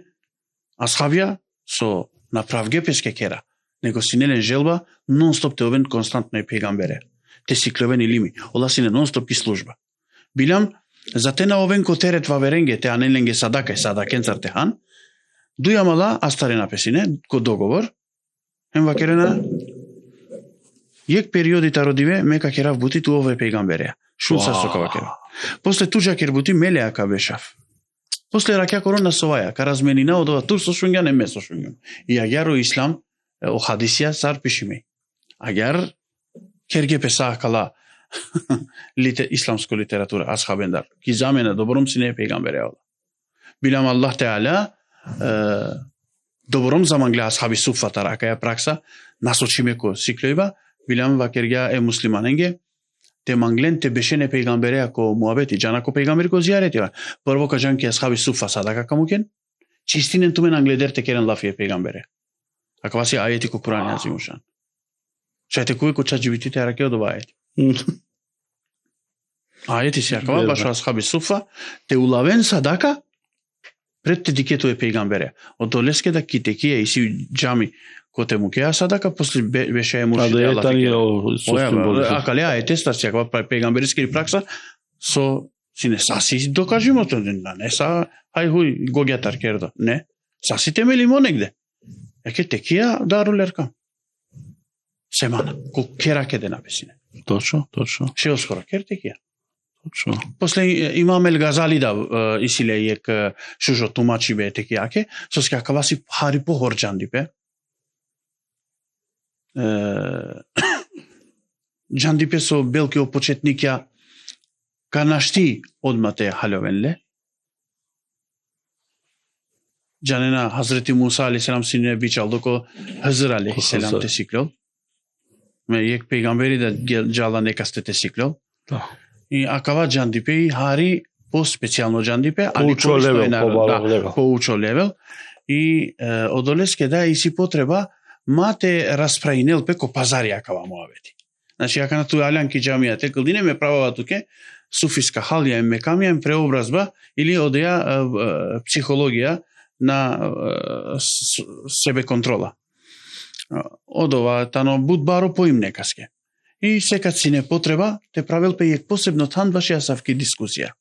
ashavja so napravge peske kera, nego sinelen želba non stop te oven konstantno je pejgambere. Te sikloveni limi, ola sine non stop ki služba. Bilam, za te na oven ko teret vaverenge, te anelenge sadaken car te han, dujamala astarena pesine, ko dogovor, hem vakerena, jek periodi tarodive, meka kerav buti tu ove pejgamberea. Šunca soka vakera. Posle tuđa ker buti melea ka bešav. Posle rakja korona sovaja, ka razmenina odova tu so šungan e meso šungan. I agar o islam, o hadisija sar pišime. Agar kerge pesa kala islamsko literatura ashabendar. Ki zamena dobrom sine peygambere ola. Bilam Allah Teala dobrom zamangle ashabi sufa tarakaya praksa nasočime ko sikloiba bilam vakerga e muslimanenge te manglen te bešene peygambere ako muhabeti jana ko peygamberi ko ziyareti var. Prvo ka jan ki ashabi sufa sadaka kamuken čistinen tumen angleder te keren lafije peygambere. Akvasi ayeti ko Kur'an yazıyorsan. Чајте кој ко чаџибити те раке одобајте. Ајети се акава баш асхаби суфа те улавен садака пред те дикето е пейгамбере. Од долеске да китекија и си џами коте му кеа садака после беше муршид Аллах. Акале ајете стар се акава пейгамберски пракса со си не саси докажимо тоа не са ај хуј гогјатар кердо. Не. Саси темелимо негде. Еке текија дарул еркам. Семана, ко кера кеде написине. Точно. Ше оскоро кер текија. Точно. После имам ел Газали да исиле ек шужо тумачи бе текијаке, со скакава си хари по хорџанди бе. Џандипе со белки опочетникја канашти одмате халјовенле. Џанена Хазрети Муса алейхиссалам сине бичал доко Хазр алейхиссалам те сиклол. Ме ек пейгамбери да џала нека сте те сиклол. Да. И акава џандипе и хари по специјално џандипе, али поучо левел и одолеске да и си потреба мате распраинел пеко пазари акава муавети. Значи ака на ту алјанки џамијате кылдине ме правава туке суфиска халија ме камија преобразба или одеја психологија на себе контрола. Од ова тано будбаро поим некаске. И секад си не потреба, те правил пе ек посебно тан баш јасавки дискусија.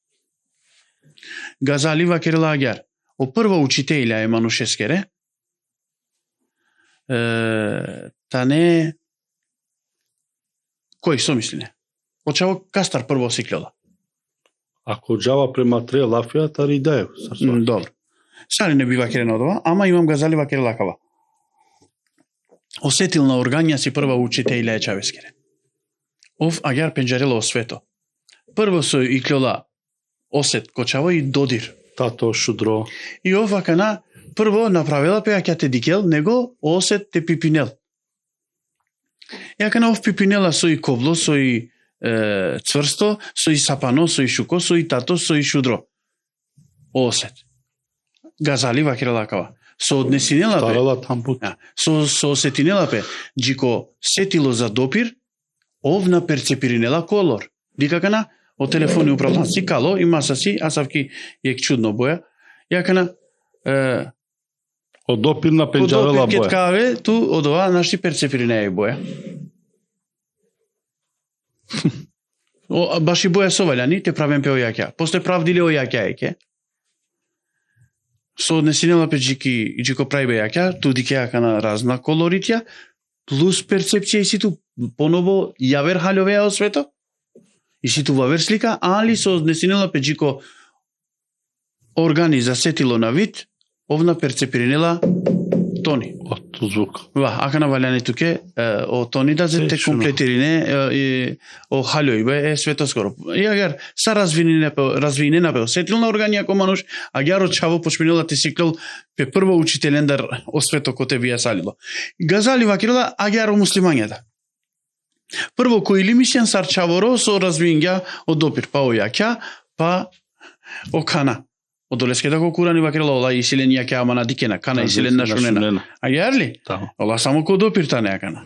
Газали вакерла агјар. О прво учителја е манушескере, тане кој со мислине? Очаво кастар прво сиклела. Ако џава прематре лафија, тари дај. Добро. Сали не бива керена од ова, ама имам Газали вакерла акава. Осетилна органја си прва учителја е чавескере. Ов агјар пенџарела освето. Прво со иклела осет кочаво и додир. Тато шудро. И ов акана прво направила пеаќа те дикел, него осет те пипинел. И акана ов пипинела со и кобло, со и цврсто, со и сапано, со и шуко, со и тато, со и шудро. Осет. Газали вакерела акава. Со однесинела пе. Со осетинела пе. Джико сетило за допир, овна перцепиринела колор. Дикакана, о телефони управлан си кало и маса си, асавки ек чудно боја. Јакана од допир на пенџарела боја. Од каве, ту од ова наши перцепирина е боја. Баш и боја со валјани, те правен пе ојаќа. После правдиле ојаќа еке. Со однесинела пе джико прави бејаќа, ту дике акана разна колоритја, плюс перцепција и си ту поново јавер халјовеа од свето, и си ту вавер слика, али со однесинела пе джико органи засетило на вид, овна перцепиринела тони. Од звук. Ака на валјани туке, о тони да зете комплетирине, о халјој бе, свето скоро. И агар са развинена бе, осетилна органија ко мануш, агар од чаво почминела ти сиклел, пе прво учителендар о свето ко те вија салило. Газали вакирила, агар о муслимањата. Прво кој лимисјан сар чаворо со развинја од допир, па ојаќа, па о кана. Од долеске да го курани вакирала, ола и силен јаке ама на дикена, кана и силен на шунена. А јар ли? Ола само ко допир тане јакана.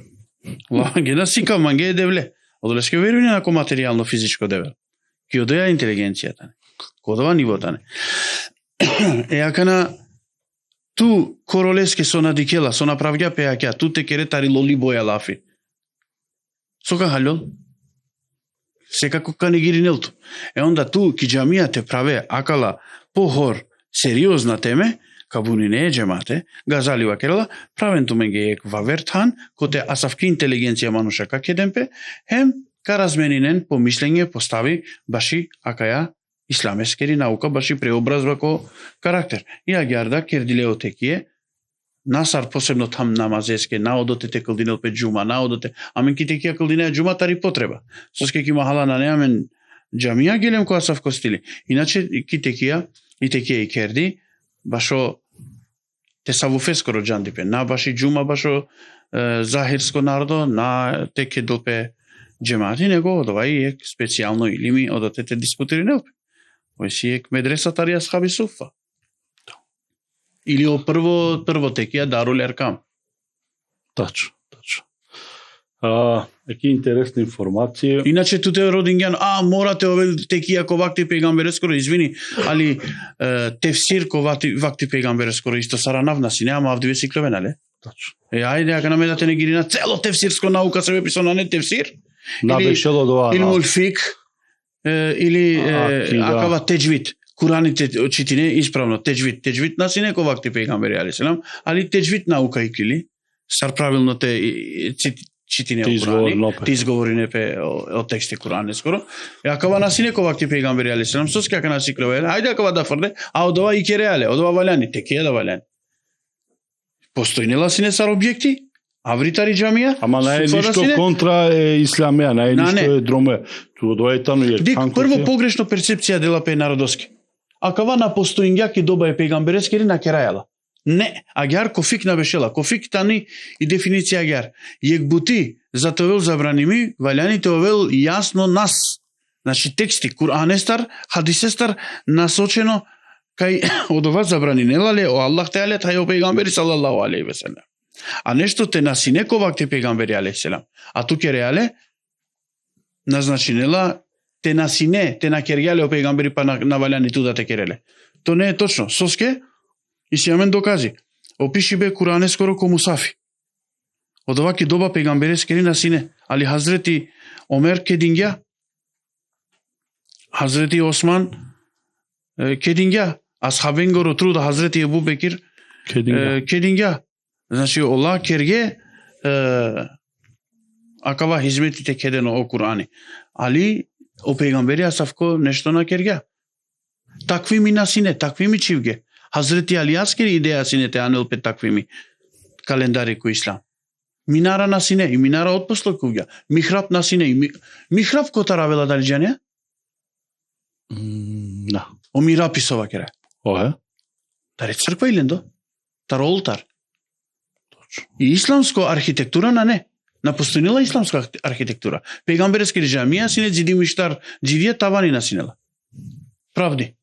Ола ге да сика манге е девле. Од долеске верувани на ко материјално физичко девел. Ки одеја интелигенцијата. Кодова нивото не. Јакана ту королеске со надикела, со направѓа пеаќа, ту те кере тари лоли боја лафи. Сока халјол? Секако канигиринелту. Онда ту ки џамија те праве акала похор сериозна теме, кабуни не е џемате, Газали вакерела, правен ту менге ек вавертхан, коте асавки интелигенција мануша какедемпе, хем ка разменинен помислење постави баши акаја исламескери наука, баши преобразба ко карактер. И агјарда кердилео текие, насар посебно там намазеске, наодоте те кылдинел пе џума, наодоте, амен ки текија кылдинеа џума тари потреба. Соске ки махала на неамен џамија гелем која са вкостили. Иначе ки текија, и текија и керди, башо те са во фескоро џандипе, на баши џума, башо захирско народо, на теке допе џемати, него одова и ек специјално илими одоте те дискутири нелпе. Ој си ек медреса тари асхаби суфа. Или о прво текија дарул еркам. Тачо. Еки интересна информација. Иначе туте родингјан, морате ове текија ко вакти пегамбере скоро, извини, али тефсир ко вакти пегамбере скоро исто саранавна си, нема авдиве сиклеве, нали? Точно. Ајде, ако намедате негирина, цело тефсирско наука се писано, не тефсир? Набешело дова. Илмул фик, или акава теджвид. Кураните читине исправно, теджвид наси неко вакти пегамбери, али теджвид наука икили, сар правилно те читине о Курани, ти изговори непе о тексти Курани скоро. Акава наси неко вакти пегамбери, соски ака наси клеве, ајде акава да фрде, од ова и кереале, од ова валяни, текија да валяни. Постојнела си не сар објекти, авритари џамија. Ама не е ништо контра исламија, не е ништо дроме. Ту доетано е танко. Прво погрешно перцепција дела пе народоски. Акава на постојнја ки доба е пегамберескери на керајала. Не, агар кофик на бешела, кофик тани и дефиниција агар. Јекбути затовел забраними, валяните овел јасно нас. Значи тексти Куранестар, хадисестар насочено кај од ова забранинелале о Аллах теале тај пегамбери салаллаху алейхи ве селем. А нешто те насинеко вакти пегамбери алейхи селем. А ту кереале назначинела те насине, те накерјале о пегамбери па на валяни ту да те кереле. То не е точно. Соске и си јамен докази. Опиши бе Куране скоро ко мусафи. Од оваки доба пегамбери скери насине. Али Хазрети Омер кедингја, Хазрети Осман кедингја, асхабен го ротруда Хазрети Ебу Бекир кедингја. Значи Ола керге акава хизметите кедено о Курани. Али о пегамбери асавко нешто на кергја. Такви ми насине, такви ми чивге. Хазрети Алијаскери идеја синете анел пет такви ми календари кој ислам. Минара насине и минара отпосло куѓа. Михраб насине и михраб кота равела дали џање? Да. О мираписова кере. Ое. Таре црква илендо? Таро олтар. И исламско архитектура на не. На постојнела исламска архитектура. Пегамберски џамија сине џиди миштар, џивија тавани насинела. Правди.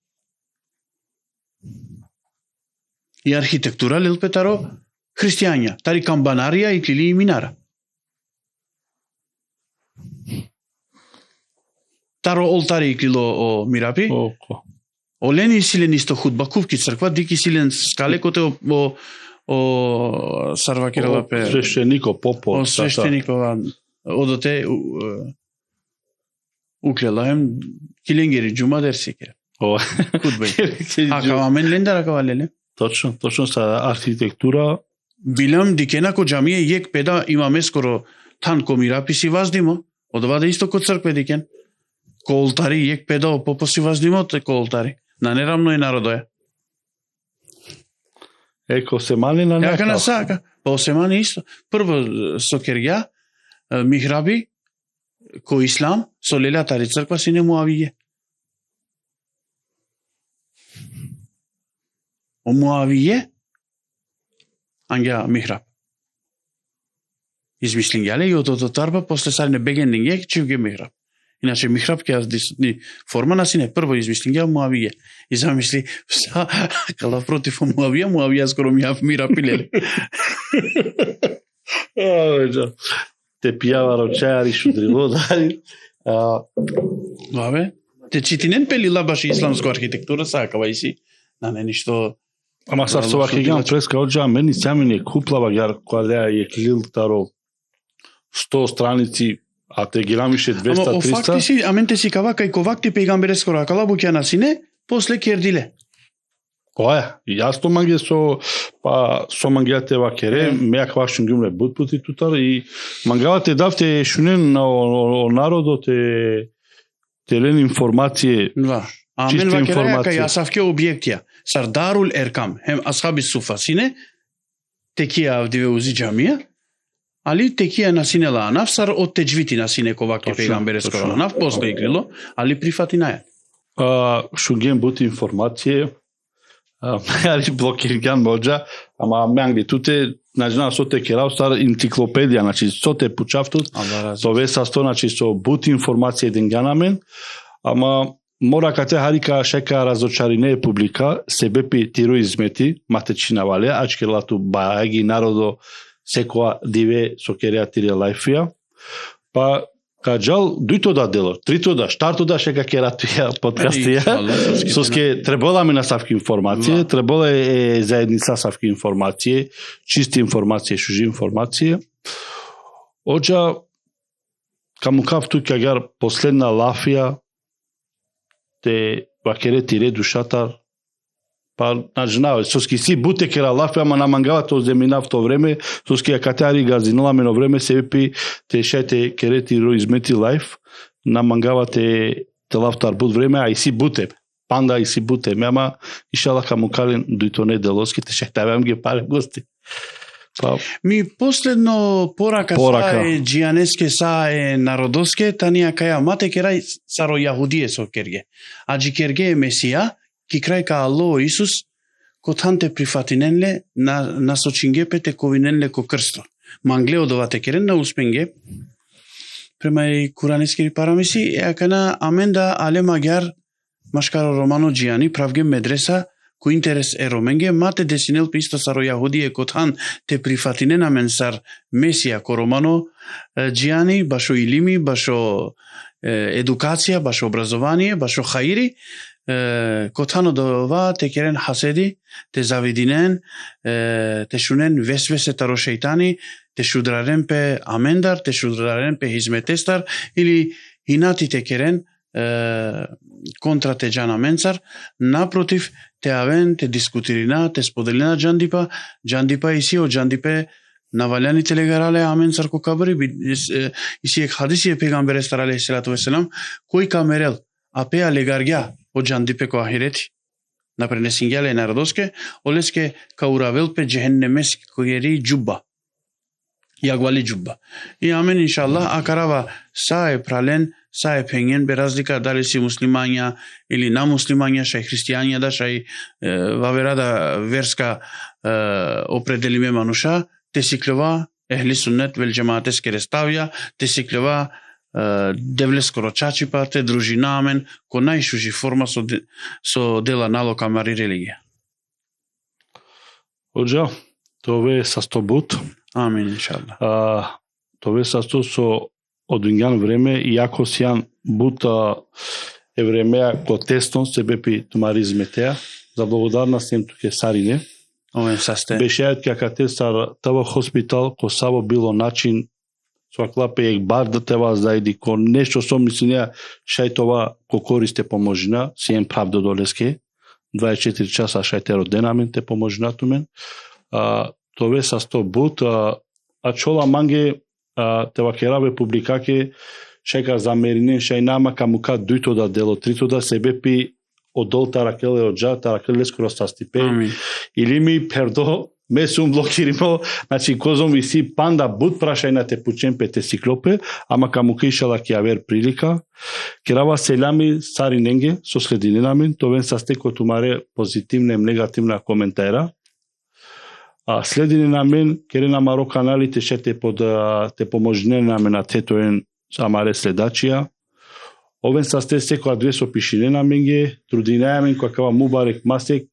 И архитектура лил петаро христијања, тари камбанарија и кили и минара. Таро олтари и клило о мирапи. Олени и силен исто худба кувки црква, дики силен скалекоте о сарвакирала пе свештенико попо. О свештеникова одоте уклелаем киленгери џума дерсикер. Худба. Акава мен лендар акава леле. Точно са архитектура. Билам дикенако џамија јек педа имаме скоро танко мираписи ваздимо. Од ова да исто ко цркве дикен. Ко олтари јек педа о попоси ваздимо ко олтари. На нерамно и народоја. Еко семани на некао. Јака на сака. Па семани исто. Прво со кергја, михраби, ко ислам, со лелјатари црква си не Муавије. О Муавије, ангја михраб. Измислингјале и од тарба, после сарине бегендингје, чивге михраб. Иначе михраб ке ни форма насине, прво измислингја Муавије. И замисли, кала против Муавије скоро ми мирап илеле. Те пијава рочајари шудрило, дали. Бабе, те читинен пелила баш исламско архитектура, сакава и си. На не ништо. Ама сар со ваки гам преска оджа, мени сјамени куплава јар која е клил таро 100 страници, а те ги намише 200-300. Ама о факти си, аменте си кава кај ковакти пегамбере скоро, акала буќа насине, после кердиле. Оја, јас то манге со мангелате вакере, меак вашун гумле бутпути тутар и мангавате давте шунен о народот телен информација. Да. А мен вакере кај асавке објектија. Сардарул Еркам, хем асхаби суфасине, текија авдиве узи џамија, али текија насинела анаф, сар од теџвити насине коваке пегамбере скоро анаф, после игрило, али прифати најат. Шунген бути информација, али блокирган моджа, ама мангли туте, најзна со те керав стар енциклопедија, значи со те пучавтут, со весасто, значи со бути информација денганамен, ама мора кате харика шека разочарине публика, себепи тироизмети, матечина вале, ачкелату бајаги народо секоја диве со кереатирија лајфија. Па кажал дуито да дело, трито да, штарто да шека кератија подкастија. Соске требала ми на савки информација, требала е заедница савки информација, чисти информација, шужи информација. Оджа каму кафту кагар последна лафија те вакерети реду шатар. Па најнаве, соски си буте кера лафја, ама намангава то земина в то време, соски ја катари газинала мено време, се випи те шете керети ро измети лайф, намангава те лафтар буд време, а и си буте, панда и си буте, ама ишала каму кален дуито неделоски, те шетавам ги паре гости. Па, ми последно порака са е джијанеске са е народоске, танија каја мате керај саро јахудие со керге. Аджи керге е месија, ки крај ка Алло Исус, ко танте прифатиненле на сочингепе те ковиненле ко крсто. Манглео довате керен на успенге, према и куранескери парамиси, е акана аменда але магјар машкаро романо джијани, правге медреса, ко интерес е роменге, мате десинел писто саро јахудие ко тан те прифатинен амен сар месија ко романо джијани, башо илими, башо едукација, башо образование, башо хаири, котано дова те керен хаседи, те завидинен, те шунен весвесе таро шејтани, те шудрарен пе амендар, те шудрарен пе хизметестар, или инати те керен контра те джана менцар, напротив, те авен, те дискутирина, те споделина джандипа и сио джандипе наваляни телегарале амен сар ко кабри, и си ек хадиси е пегамбере старале селату веселам, кој камерел, апеа легаргја, од джандипе ко ахирети. Напренесингјале народоске, олеске кауравелпе джехеннемески којери джубба. Јагвали джубба. И амен иншаллах, акарава са е прален, са е пенген, бе разлика дали си муслимања или на муслимања, шај христијања да, шај ваверада верска определиме мануша, те сиклова ехли суннет вел джемаатес кереставија, те сиклова девлескоро чачипа, те дружина амен, ко најшужи форма со дела налог амари религија. Оджа, тоа е састобут. Амин, иншаллах. Тоа е састо со одуњан време, иако сијан бута е времеа ко тесно се бепи тумаризметеа, за благодарна сем туке сарине. Овен састе. Бешејат ка те сар това хоспитал, ко саво било начин, сваклапе ек бар да те вас зајди, ко нешто со мислинеа, шај това ко користе поможина, сијен правдо долеске, 24 часа шај те роденамен те поможина тумен. Тоа е састо бут, а чола манге те вакераве публикаке, шека замеринен, шај нама камука дуито да дело, трито да се бепи одол таракеле оджа, таракеле скоро састипе, или ми пердо, месум блокиримо, значи козом и си панда бут прашај на те пучемпе те сиклопе, ама камука ишала ке авер прилика, керава селами сариненге, со слединенамен, товен састеко тумаре позитивна и негативна коментара, следине на мен, кере на маро каналите шете под те поможне на мен на тетоен амаре следачија. Овен састе секоја две со пишине на менге, трудинаја мен која кава мубарек масек,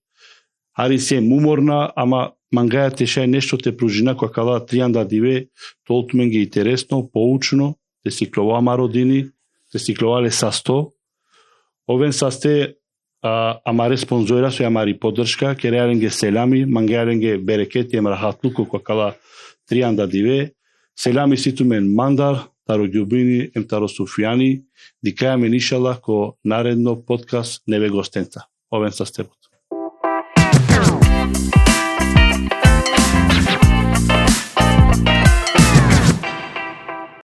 ари се муморна, ама мангаја те шај нешто те пружина која кава тријанда диве, толку менге интересно, поучно, те сиклова мародини, те сикловале састо. Овен састе амаре спонзора со амари поддршка, кереаренге селами, мангајаренге берекети ем рахатлуку која кала тријанда диве, селами ситумен мандар, таро ѓубини ем таро суфијани, дикајаме нишала ко наредно подкаст неве гостенца. Овен састепот.